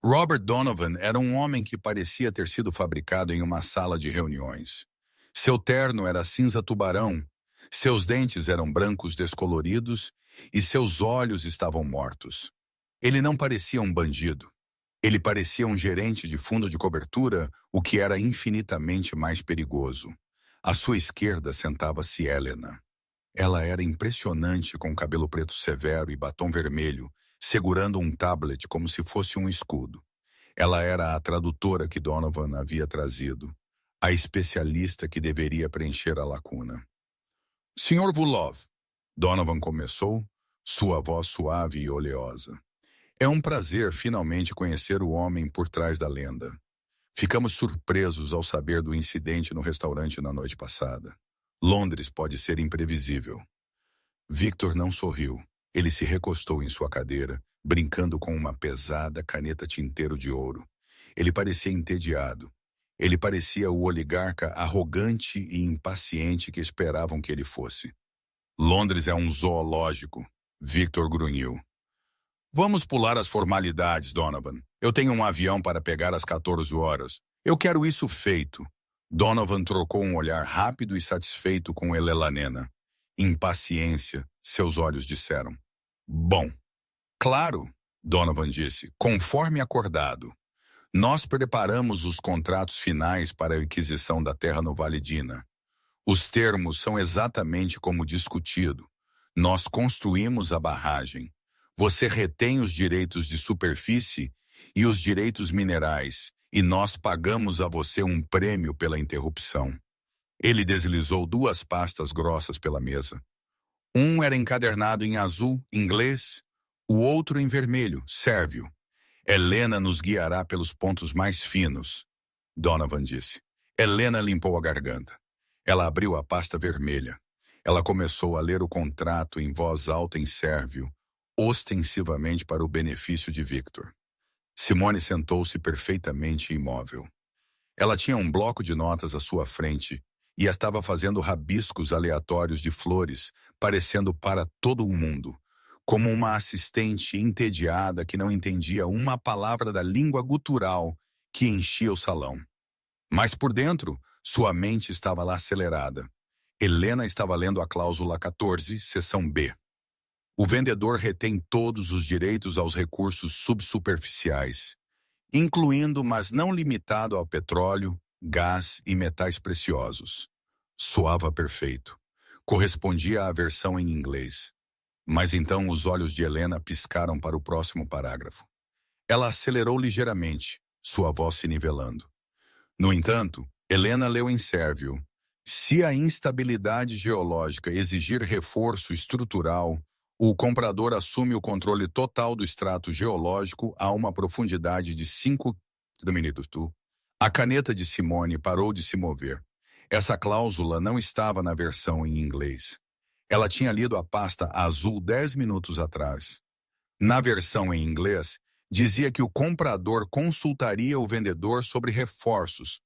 Robert Donovan era um homem que parecia ter sido fabricado em uma sala de reuniões. Seu terno era cinza tubarão, seus dentes eram brancos descoloridos e seus olhos estavam mortos. Ele não parecia um bandido. Ele parecia um gerente de fundo de cobertura, o que era infinitamente mais perigoso. À sua esquerda sentava-se Helena. Ela era impressionante com cabelo preto severo e batom vermelho, segurando um tablet como se fosse um escudo. Ela era a tradutora que Donovan havia trazido, a especialista que deveria preencher a lacuna. Sr. Vulov, Donovan começou, sua voz suave e oleosa. É um prazer finalmente conhecer o homem por trás da lenda. Ficamos surpresos ao saber do incidente no restaurante na noite passada. Londres pode ser imprevisível. Victor não sorriu. Ele se recostou em sua cadeira, brincando com uma pesada caneta tinteiro de ouro. Ele parecia entediado. Ele parecia o oligarca arrogante e impaciente que esperavam que ele fosse. Londres é um zoológico, Victor grunhiu. Vamos pular as formalidades, Donovan. Eu tenho um avião para pegar às 14 horas. Eu quero isso feito. Donovan trocou um olhar rápido e satisfeito com Elelanena. Impaciência, seus olhos disseram. Bom. Claro, Donovan disse, conforme acordado. Nós preparamos os contratos finais para a aquisição da terra no Vale Dina. Os termos são exatamente como discutido. Nós construímos a barragem. Você retém os direitos de superfície e os direitos minerais, e nós pagamos a você um prêmio pela interrupção. Ele deslizou 2 pastas grossas pela mesa. Um era encadernado em azul, inglês, o outro em vermelho, sérvio. Helena nos guiará pelos pontos mais finos, Donovan disse. Helena limpou a garganta. Ela abriu a pasta vermelha. Ela começou a ler o contrato em voz alta em sérvio, ostensivamente para o benefício de Victor. Simone sentou-se perfeitamente imóvel. Ela tinha um bloco de notas à sua frente e estava fazendo rabiscos aleatórios de flores, parecendo para todo o mundo, como uma assistente entediada que não entendia uma palavra da língua gutural que enchia o salão. Mas por dentro, sua mente estava lá acelerada. Helena estava lendo a cláusula 14, seção B. O vendedor retém todos os direitos aos recursos subsuperficiais, incluindo, mas não limitado ao petróleo, gás e metais preciosos. Soava perfeito. Correspondia à versão em inglês. Mas então os olhos de Helena piscaram para o próximo parágrafo. Ela acelerou ligeiramente, sua voz se nivelando. No entanto, Helena leu em sérvio. Se a instabilidade geológica exigir reforço estrutural, o comprador assume o controle total do extrato geológico a uma profundidade de 5 km. A caneta de Simone parou de se mover. Essa cláusula não estava na versão em inglês. Ela tinha lido a pasta azul 10 minutos atrás. Na versão em inglês, dizia que o comprador consultaria o vendedor sobre reforços,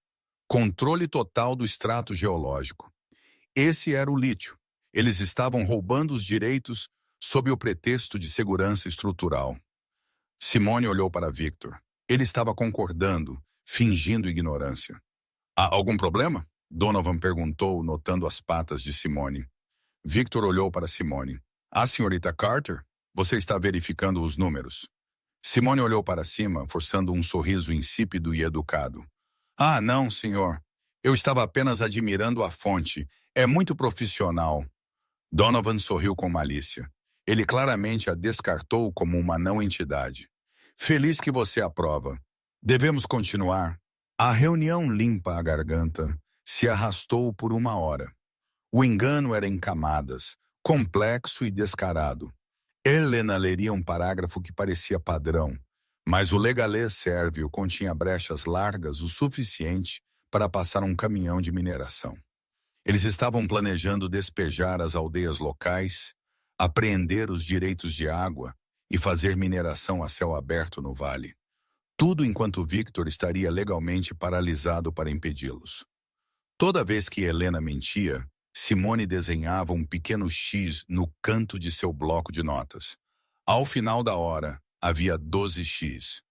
controle total do extrato geológico. Esse era o lítio. Eles estavam roubando os direitos sob o pretexto de segurança estrutural. Simone olhou para Victor. Ele estava concordando, fingindo ignorância. Há algum problema? Donovan perguntou, notando as patas de Simone. Victor olhou para Simone. Senhorita Carter? Você está verificando os números. Simone olhou para cima, forçando um sorriso insípido e educado. Não, senhor. Eu estava apenas admirando a fonte. É muito profissional. Donovan sorriu com malícia. Ele claramente a descartou como uma não-entidade. Feliz que você aprova. Devemos continuar. A reunião limpa a garganta se arrastou por 1 hora. O engano era em camadas, complexo e descarado. Helena leria um parágrafo que parecia padrão, mas o legalês sérvio continha brechas largas o suficiente para passar um caminhão de mineração. Eles estavam planejando despejar as aldeias locais, apreender os direitos de água e fazer mineração a céu aberto no vale. Tudo enquanto Victor estaria legalmente paralisado para impedi-los. Toda vez que Helena mentia, Simone desenhava um pequeno X no canto de seu bloco de notas. Ao final da hora, havia 12 X.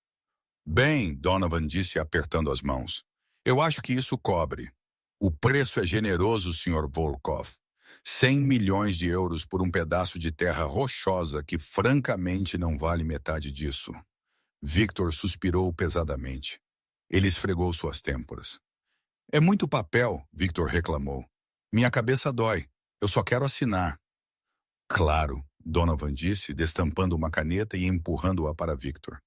Bem, Donovan disse apertando as mãos. Eu acho que isso cobre. O preço é generoso, Sr. Volkov. 100 milhões de euros por um pedaço de terra rochosa que francamente não vale metade disso. Victor suspirou pesadamente. Ele esfregou suas têmporas. É muito papel, Victor reclamou. Minha cabeça dói. Eu só quero assinar. Claro, Donovan disse, destampando uma caneta e empurrando-a para Victor.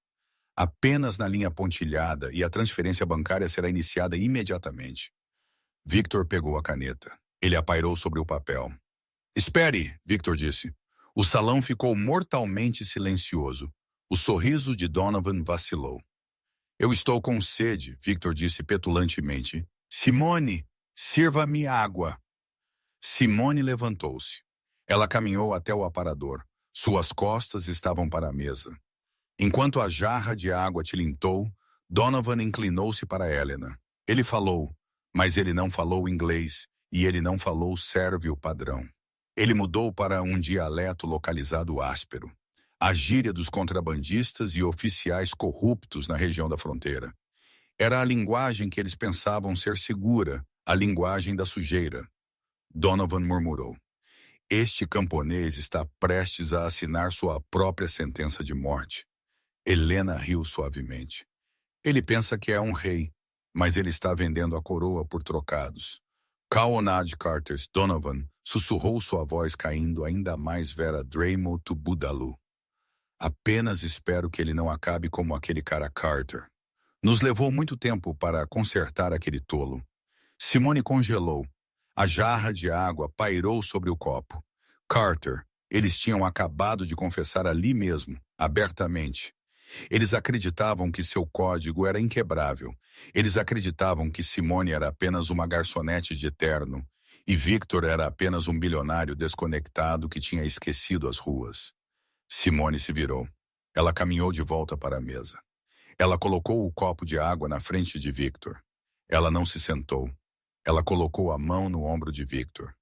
Apenas na linha pontilhada e a transferência bancária será iniciada imediatamente. Victor pegou a caneta. Ele a pairou sobre o papel. Espere, Victor disse. O salão ficou mortalmente silencioso. O sorriso de Donovan vacilou. Eu estou com sede, Victor disse petulantemente. Simone, sirva-me água. Simone levantou-se. Ela caminhou até o aparador. Suas costas estavam para a mesa. Enquanto a jarra de água tilintou, Donovan inclinou-se para Helena. Ele falou, mas ele não falou inglês e ele não falou sérvio padrão. Ele mudou para um dialeto localizado áspero, a gíria dos contrabandistas e oficiais corruptos na região da fronteira. Era a linguagem que eles pensavam ser segura, a linguagem da sujeira. Donovan murmurou. Este camponês está prestes a assinar sua própria sentença de morte. Helena riu suavemente. Ele pensa que é um rei, mas ele está vendendo a coroa por trocados. Kaonad Carters Donovan sussurrou sua voz caindo ainda mais Vera Dramo to Budalu. Apenas espero que ele não acabe como aquele cara Carter. Nos levou muito tempo para consertar aquele tolo. Simone congelou. A jarra de água pairou sobre o copo. Carter, eles tinham acabado de confessar ali mesmo, abertamente. Eles acreditavam que seu código era inquebrável. Eles acreditavam que Simone era apenas uma garçonete de terno e Victor era apenas um bilionário desconectado que tinha esquecido as ruas. Simone se virou. Ela caminhou de volta para a mesa. Ela colocou o copo de água na frente de Victor. Ela não se sentou. Ela colocou a mão no ombro de Victor.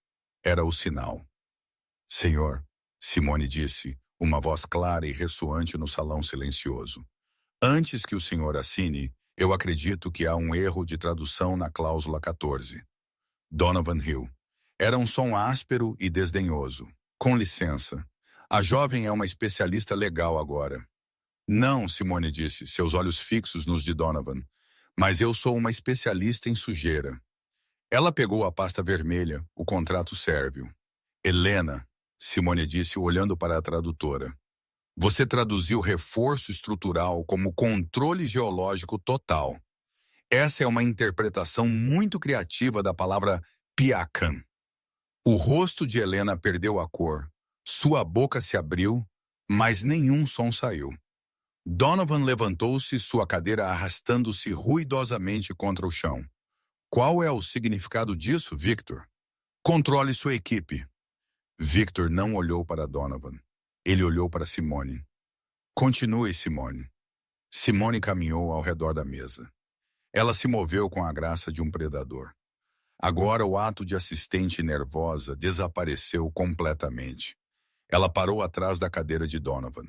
Era o sinal. Senhor, Simone disse, uma voz clara e ressoante no salão silencioso. Antes que o senhor assine, eu acredito que há um erro de tradução na cláusula 14. Donovan riu. Era um som áspero e desdenhoso. Com licença. A jovem é uma especialista legal agora. Não, Simone disse, seus olhos fixos nos de Donovan. Mas eu sou uma especialista em sujeira. Ela pegou a pasta vermelha, o contrato sérvio. Helena, Simone disse olhando para a tradutora. Você traduziu reforço estrutural como controle geológico total. Essa é uma interpretação muito criativa da palavra piacan. O rosto de Helena perdeu a cor. Sua boca se abriu, mas nenhum som saiu. Donovan levantou-se, sua cadeira arrastando-se ruidosamente contra o chão. Qual é o significado disso, Victor? Controle sua equipe. Victor não olhou para Donovan. Ele olhou para Simone. Continue, Simone. Simone caminhou ao redor da mesa. Ela se moveu com a graça de um predador. Agora o ato de assistente nervosa desapareceu completamente. Ela parou atrás da cadeira de Donovan.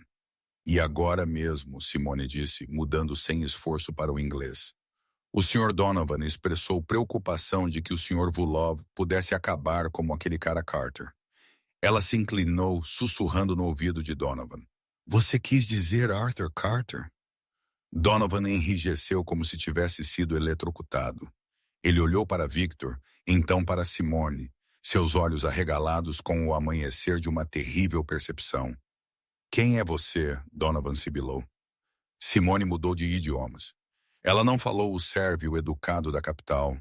E agora mesmo, Simone disse, mudando sem esforço para o inglês. O Sr. Donovan expressou preocupação de que o Sr. Vulov pudesse acabar como aquele cara Carter. Ela se inclinou, sussurrando no ouvido de Donovan. Você quis dizer Arthur Carter? Donovan enrijeceu como se tivesse sido eletrocutado. Ele olhou para Victor, então para Simone, seus olhos arregalados com o amanhecer de uma terrível percepção. Quem é você? Donovan sibilou. Simone mudou de idiomas. Ela não falou o sérvio educado da capital.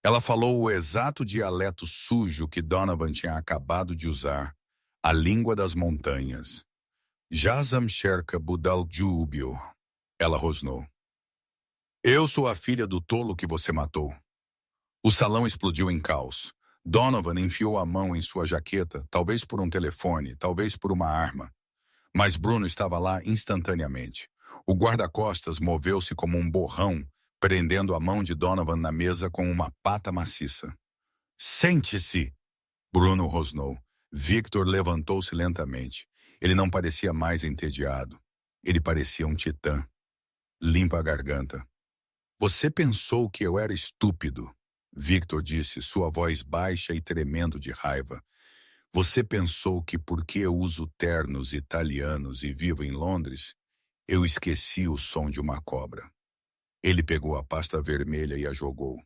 Ela falou o exato dialeto sujo que Donovan tinha acabado de usar, a língua das montanhas. Jazam Sherka Budaljubio. Ela rosnou. Eu sou a filha do tolo que você matou. O salão explodiu em caos. Donovan enfiou a mão em sua jaqueta, talvez por um telefone, talvez por uma arma. Mas Bruno estava lá instantaneamente. O guarda-costas moveu-se como um borrão, prendendo a mão de Donovan na mesa com uma pata maciça. Sente-se! Bruno rosnou. Victor levantou-se lentamente. Ele não parecia mais entediado. Ele parecia um titã. Limpa a garganta. Você pensou que eu era estúpido. Victor disse, sua voz baixa e tremendo de raiva. Você pensou que porque eu uso ternos italianos e vivo em Londres, eu esqueci o som de uma cobra. Ele pegou a pasta vermelha e a jogou.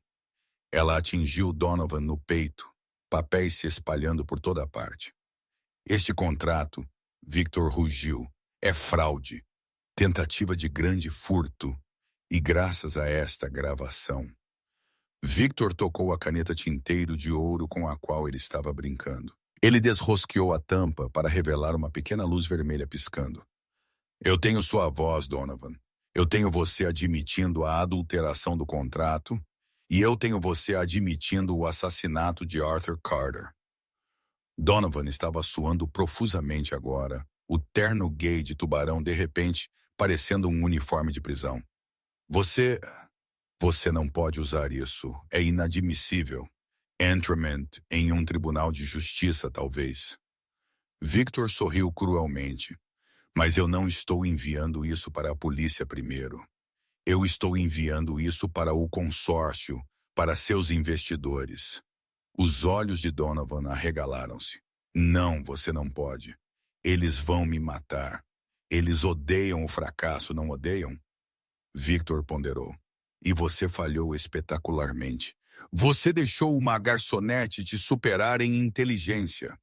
Ela atingiu Donovan no peito, papéis se espalhando por toda parte. Este contrato, Victor rugiu, é fraude, tentativa de grande furto, e graças a esta gravação. Victor tocou a caneta tinteiro de ouro com a qual ele estava brincando. Ele desrosqueou a tampa para revelar uma pequena luz vermelha piscando. Eu tenho sua voz, Donovan. Eu tenho você admitindo a adulteração do contrato e eu tenho você admitindo o assassinato de Arthur Carter. Donovan estava suando profusamente agora, o terno gay de tubarão de repente parecendo um uniforme de prisão. Você não pode usar isso. É inadmissível. Entrament em um tribunal de justiça, talvez. Victor sorriu cruelmente. Mas eu não estou enviando isso para a polícia primeiro. Eu estou enviando isso para o consórcio, para seus investidores. Os olhos de Donovan arregalaram-se. Não, você não pode. Eles vão me matar. Eles odeiam o fracasso, não odeiam? Victor ponderou. E você falhou espetacularmente. Você deixou uma garçonete te superar em inteligência.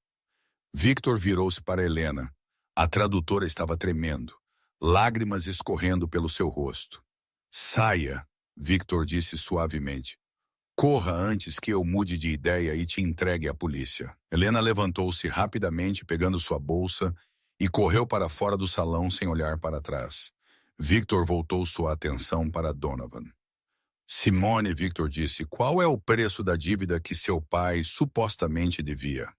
Victor virou-se para Helena. A tradutora estava tremendo, lágrimas escorrendo pelo seu rosto. Saia, Victor disse suavemente. Corra antes que eu mude de ideia e te entregue à polícia. Helena levantou-se rapidamente, pegando sua bolsa, e correu para fora do salão sem olhar para trás. Victor voltou sua atenção para Donovan. Simone, Victor disse, qual é o preço da dívida que seu pai supostamente devia?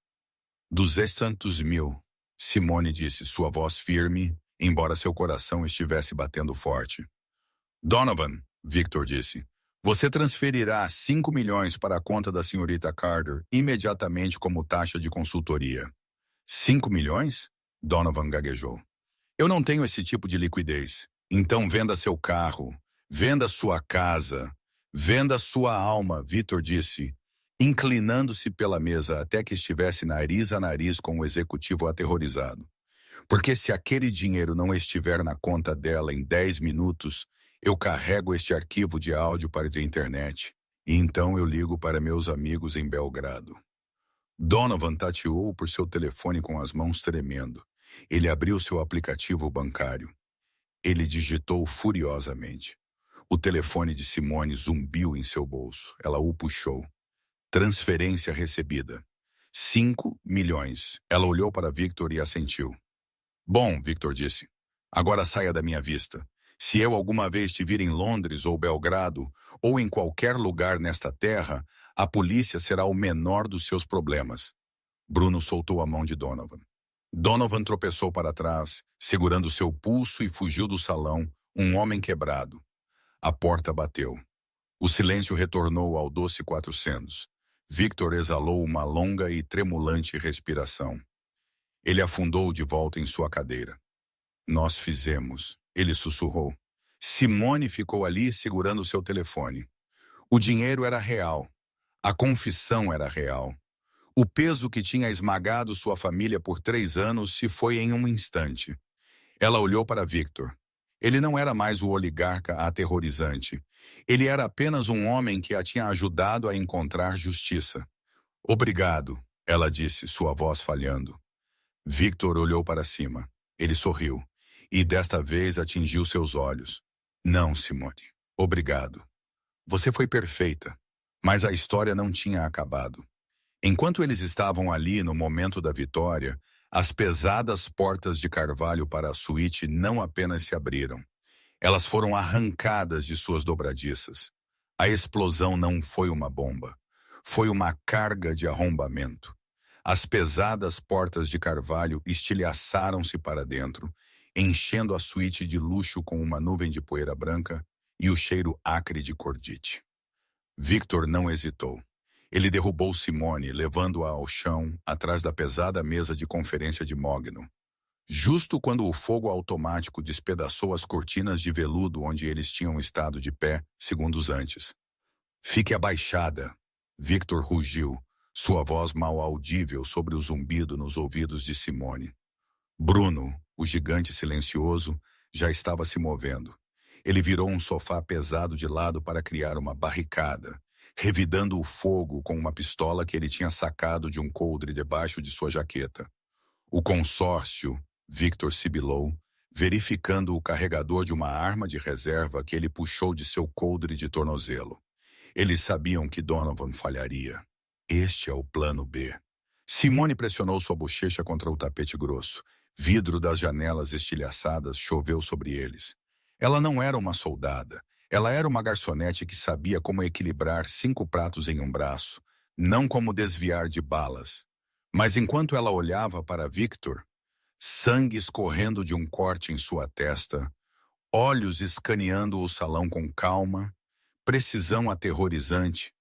200 mil, Simone disse, sua voz firme, embora seu coração estivesse batendo forte. Donovan, Victor disse, você transferirá 5 milhões para a conta da senhorita Carter imediatamente como taxa de consultoria. 5 milhões? Donovan gaguejou. Eu não tenho esse tipo de liquidez. Então venda seu carro, venda sua casa, venda sua alma, Victor disse, inclinando-se pela mesa até que estivesse nariz a nariz com o executivo aterrorizado. Porque se aquele dinheiro não estiver na conta dela em 10 minutos, eu carrego este arquivo de áudio para a internet, e então eu ligo para meus amigos em Belgrado. Donovan tateou por seu telefone com as mãos tremendo. Ele abriu seu aplicativo bancário. Ele digitou furiosamente. O telefone de Simone zumbiu em seu bolso. Ela o puxou. Transferência recebida. 5 milhões. Ela olhou para Victor e assentiu. Bom, Victor disse. Agora saia da minha vista. Se eu alguma vez te vir em Londres ou Belgrado, ou em qualquer lugar nesta terra, a polícia será o menor dos seus problemas. Bruno soltou a mão de Donovan. Donovan tropeçou para trás, segurando seu pulso e fugiu do salão, um homem quebrado. A porta bateu. O silêncio retornou ao doce 400. Victor exalou uma longa e tremulante respiração. Ele afundou de volta em sua cadeira. Nós fizemos, ele sussurrou. Simone ficou ali segurando seu telefone. O dinheiro era real. A confissão era real. O peso que tinha esmagado sua família por 3 anos se foi em um instante. Ela olhou para Victor. Ele não era mais o oligarca aterrorizante. Ele era apenas um homem que a tinha ajudado a encontrar justiça. Obrigado, ela disse, sua voz falhando. Victor olhou para cima. Ele sorriu. E desta vez atingiu seus olhos. Não, Simone. Obrigado. Você foi perfeita. Mas a história não tinha acabado. Enquanto eles estavam ali no momento da vitória, as pesadas portas de carvalho para a suíte não apenas se abriram. Elas foram arrancadas de suas dobradiças. A explosão não foi uma bomba. Foi uma carga de arrombamento. As pesadas portas de carvalho estilhaçaram-se para dentro, enchendo a suíte de luxo com uma nuvem de poeira branca e o cheiro acre de cordite. Victor não hesitou. Ele derrubou Simone, levando-a ao chão, atrás da pesada mesa de conferência de mogno. Justo quando o fogo automático despedaçou as cortinas de veludo onde eles tinham estado de pé, segundos antes. Fique abaixada, Victor rugiu, sua voz mal audível sobre o zumbido nos ouvidos de Simone. Bruno, o gigante silencioso, já estava se movendo. Ele virou um sofá pesado de lado para criar uma barricada, revidando o fogo com uma pistola que ele tinha sacado de um coldre debaixo de sua jaqueta. O consórcio, Victor sibilou, verificando o carregador de uma arma de reserva que ele puxou de seu coldre de tornozelo. Eles sabiam que Donovan falharia. Este é o plano B. Simone pressionou sua bochecha contra o tapete grosso. Vidro das janelas estilhaçadas choveu sobre eles. Ela não era uma soldada. Ela era uma garçonete que sabia como equilibrar 5 pratos em um braço, não como desviar de balas. Mas enquanto ela olhava para Victor, sangue escorrendo de um corte em sua testa, olhos escaneando o salão com calma, precisão aterrorizante,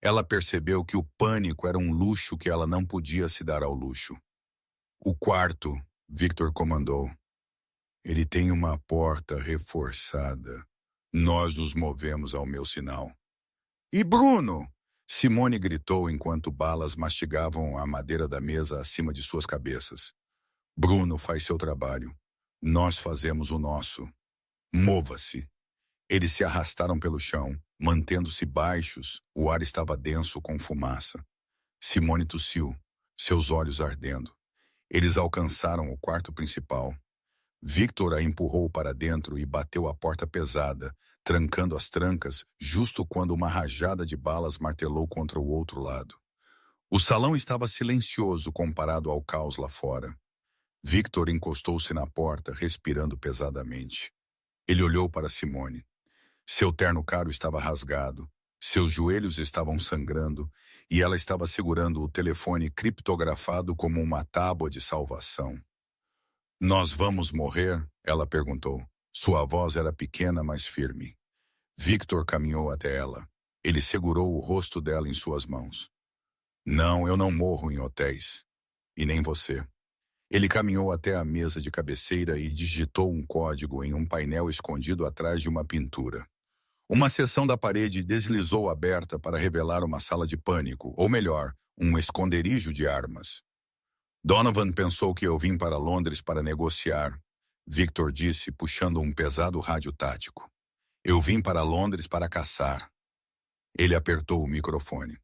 ela percebeu que o pânico era um luxo que ela não podia se dar ao luxo. O quarto, Victor comandou. Ele tem uma porta reforçada. Nós nos movemos ao meu sinal. E Bruno? Simone gritou enquanto balas mastigavam a madeira da mesa acima de suas cabeças. Bruno faz seu trabalho. Nós fazemos o nosso. Mova-se. Eles se arrastaram pelo chão, mantendo-se baixos, o ar estava denso com fumaça. Simone tossiu, seus olhos ardendo. Eles alcançaram o quarto principal. Victor a empurrou para dentro e bateu a porta pesada, trancando as trancas justo quando uma rajada de balas martelou contra o outro lado. O salão estava silencioso comparado ao caos lá fora. Victor encostou-se na porta, respirando pesadamente. Ele olhou para Simone. Seu terno caro estava rasgado, seus joelhos estavam sangrando e ela estava segurando o telefone criptografado como uma tábua de salvação. Nós vamos morrer? Ela perguntou. Sua voz era pequena, mas firme. Victor caminhou até ela. Ele segurou o rosto dela em suas mãos. Não, eu não morro em hotéis. E nem você. Ele caminhou até a mesa de cabeceira e digitou um código em um painel escondido atrás de uma pintura. Uma seção da parede deslizou aberta para revelar uma sala de pânico, ou melhor, um esconderijo de armas. Donovan pensou que eu vim para Londres para negociar, Victor disse, puxando um pesado rádio tático. Eu vim para Londres para caçar. Ele apertou o microfone.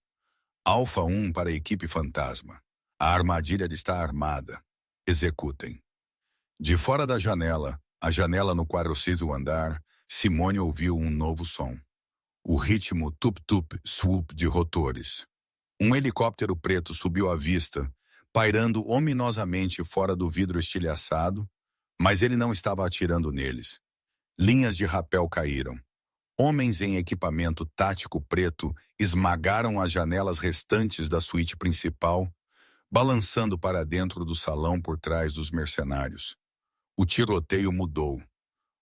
Alfa 1 para a equipe fantasma. A armadilha está armada. Executem. De fora da janela, a janela no 4º andar, Simone ouviu um novo som. O ritmo tup-tup-swoop de rotores. Um helicóptero preto subiu à vista, pairando ominosamente fora do vidro estilhaçado, mas ele não estava atirando neles. Linhas de rapel caíram. Homens em equipamento tático preto esmagaram as janelas restantes da suíte principal, balançando para dentro do salão por trás dos mercenários. O tiroteio mudou.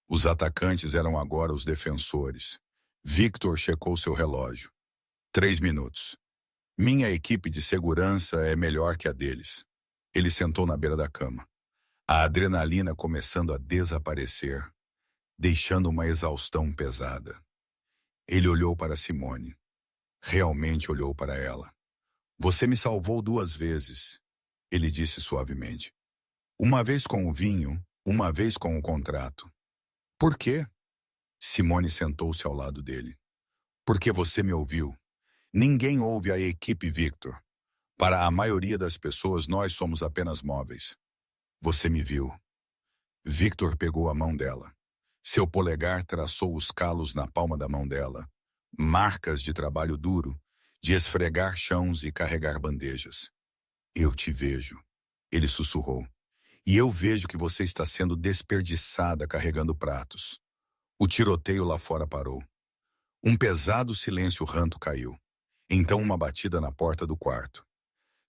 Os atacantes eram agora os defensores. Victor checou seu relógio. 3 minutos. Minha equipe de segurança é melhor que a deles. Ele sentou na beira da cama. A adrenalina começando a desaparecer, deixando uma exaustão pesada. Ele olhou para Simone. Realmente olhou para ela. Você me salvou 2 vezes, ele disse suavemente. Uma vez com o vinho, uma vez com o contrato. Por quê? Simone sentou-se ao lado dele. Porque você me ouviu. Ninguém ouve a equipe, Victor. Para a maioria das pessoas, nós somos apenas móveis. Você me viu. Victor pegou a mão dela. Seu polegar traçou os calos na palma da mão dela. Marcas de trabalho duro, de esfregar chãos e carregar bandejas. Eu te vejo, ele sussurrou. E eu vejo que você está sendo desperdiçada carregando pratos. O tiroteio lá fora parou. Um pesado silêncio ranto caiu. Então uma batida na porta do quarto.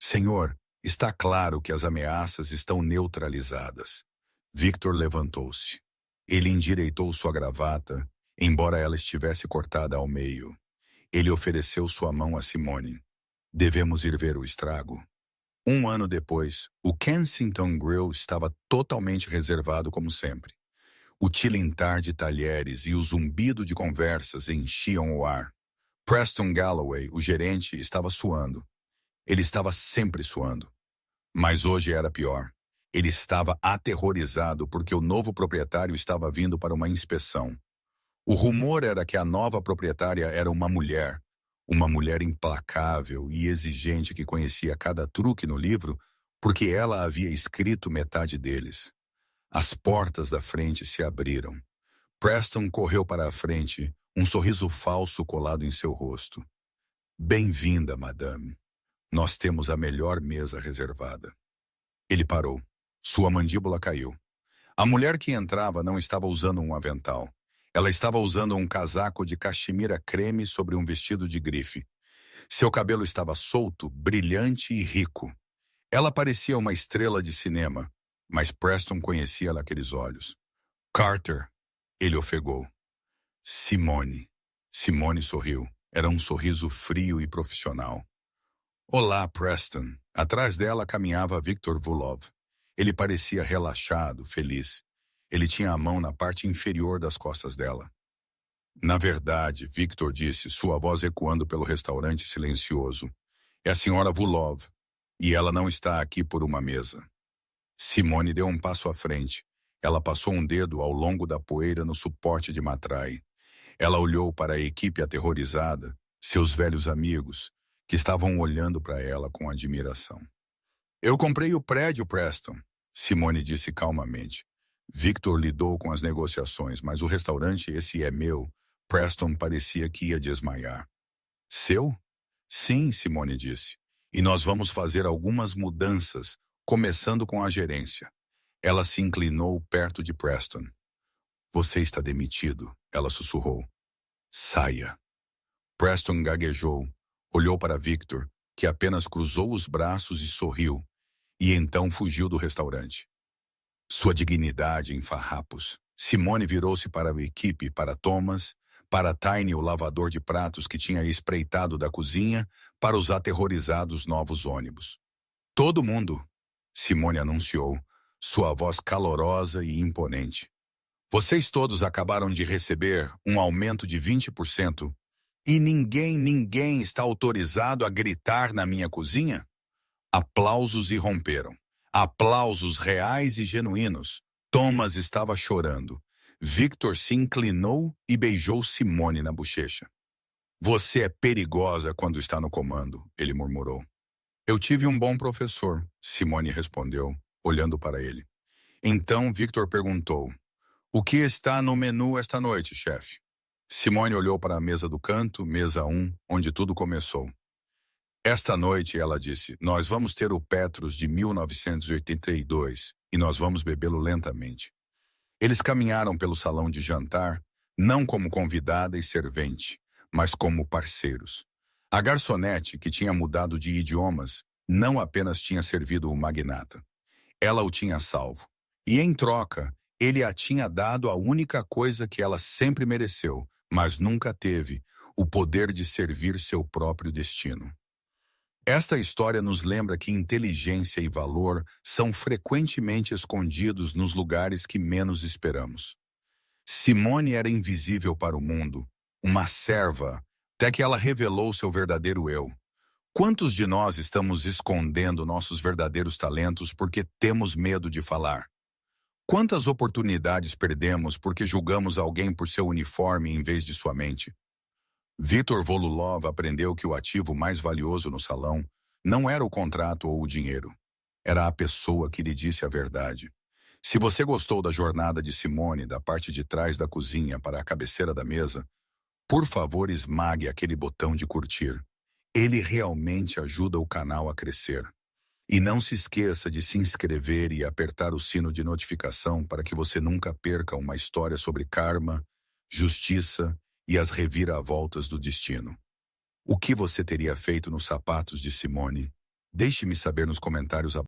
Senhor, está claro que as ameaças estão neutralizadas. Victor levantou-se. Ele endireitou sua gravata, embora ela estivesse cortada ao meio. Ele ofereceu sua mão a Simone. Devemos ir ver o estrago. 1 ano depois, o Kensington Grill estava totalmente reservado como sempre. O tilintar de talheres e o zumbido de conversas enchiam o ar. Preston Galloway, o gerente, estava suando. Ele estava sempre suando. Mas hoje era pior. Ele estava aterrorizado porque o novo proprietário estava vindo para uma inspeção. O rumor era que a nova proprietária era uma mulher implacável e exigente que conhecia cada truque no livro porque ela havia escrito metade deles. As portas da frente se abriram. Preston correu para a frente, um sorriso falso colado em seu rosto. Bem-vinda, madame. Nós temos a melhor mesa reservada. Ele parou. Sua mandíbula caiu. A mulher que entrava não estava usando um avental. Ela estava usando um casaco de caxemira creme sobre um vestido de grife. Seu cabelo estava solto, brilhante e rico. Ela parecia uma estrela de cinema, mas Preston conhecia naqueles olhos. Carter, ele ofegou. Simone. Simone sorriu. Era um sorriso frio e profissional. Olá, Preston. Atrás dela caminhava Victor Vulov. Ele parecia relaxado, feliz. Ele tinha a mão na parte inferior das costas dela. Na verdade, Victor disse, sua voz ecoando pelo restaurante silencioso, é a senhora Vulov, e ela não está aqui por uma mesa. Simone deu um passo à frente. Ela passou um dedo ao longo da poeira no suporte de matrai. Ela olhou para a equipe aterrorizada, seus velhos amigos, que estavam olhando para ela com admiração. Eu comprei o prédio, Preston, Simone disse calmamente. Victor lidou com as negociações, mas o restaurante, esse é meu. Preston parecia que ia desmaiar. Seu? Sim, Simone disse. E nós vamos fazer algumas mudanças, começando com a gerência. Ela se inclinou perto de Preston. Você está demitido, ela sussurrou. Saia. Preston gaguejou, olhou para Victor, que apenas cruzou os braços e sorriu, e então fugiu do restaurante. Sua dignidade em farrapos. Simone virou-se para a equipe, para Thomas, para Tiny, o lavador de pratos que tinha espreitado da cozinha, para os aterrorizados novos ônibus. Todo mundo, Simone anunciou, sua voz calorosa e imponente. Vocês todos acabaram de receber um aumento de 20% e ninguém está autorizado a gritar na minha cozinha? Aplausos irromperam. Aplausos reais e genuínos. Thomas estava chorando. Victor se inclinou e beijou Simone na bochecha. Você é perigosa quando está no comando, ele murmurou. Eu tive um bom professor, Simone respondeu, olhando para ele. Então Victor perguntou, o que está no menu esta noite, chefe? Simone olhou para a mesa do canto, mesa 1, onde tudo começou. Esta noite, ela disse, nós vamos ter o Petrus de 1982 e nós vamos bebê-lo lentamente. Eles caminharam pelo salão de jantar, não como convidada e servente, mas como parceiros. A garçonete, que tinha mudado de idiomas, não apenas tinha servido o magnata. Ela o tinha salvo. E, em troca, ele a tinha dado a única coisa que ela sempre mereceu, mas nunca teve, o poder de servir seu próprio destino. Esta história nos lembra que inteligência e valor são frequentemente escondidos nos lugares que menos esperamos. Simone era invisível para o mundo, uma serva, até que ela revelou seu verdadeiro eu. Quantos de nós estamos escondendo nossos verdadeiros talentos porque temos medo de falar? Quantas oportunidades perdemos porque julgamos alguém por seu uniforme em vez de sua mente? Victor Volulov aprendeu que o ativo mais valioso no salão não era o contrato ou o dinheiro. Era a pessoa que lhe disse a verdade. Se você gostou da jornada de Simone da parte de trás da cozinha para a cabeceira da mesa, por favor esmague aquele botão de curtir. Ele realmente ajuda o canal a crescer. E não se esqueça de se inscrever e apertar o sino de notificação para que você nunca perca uma história sobre karma, justiça e as reviravoltas do destino. O que você teria feito nos sapatos de Simone? Deixe-me saber nos comentários abaixo.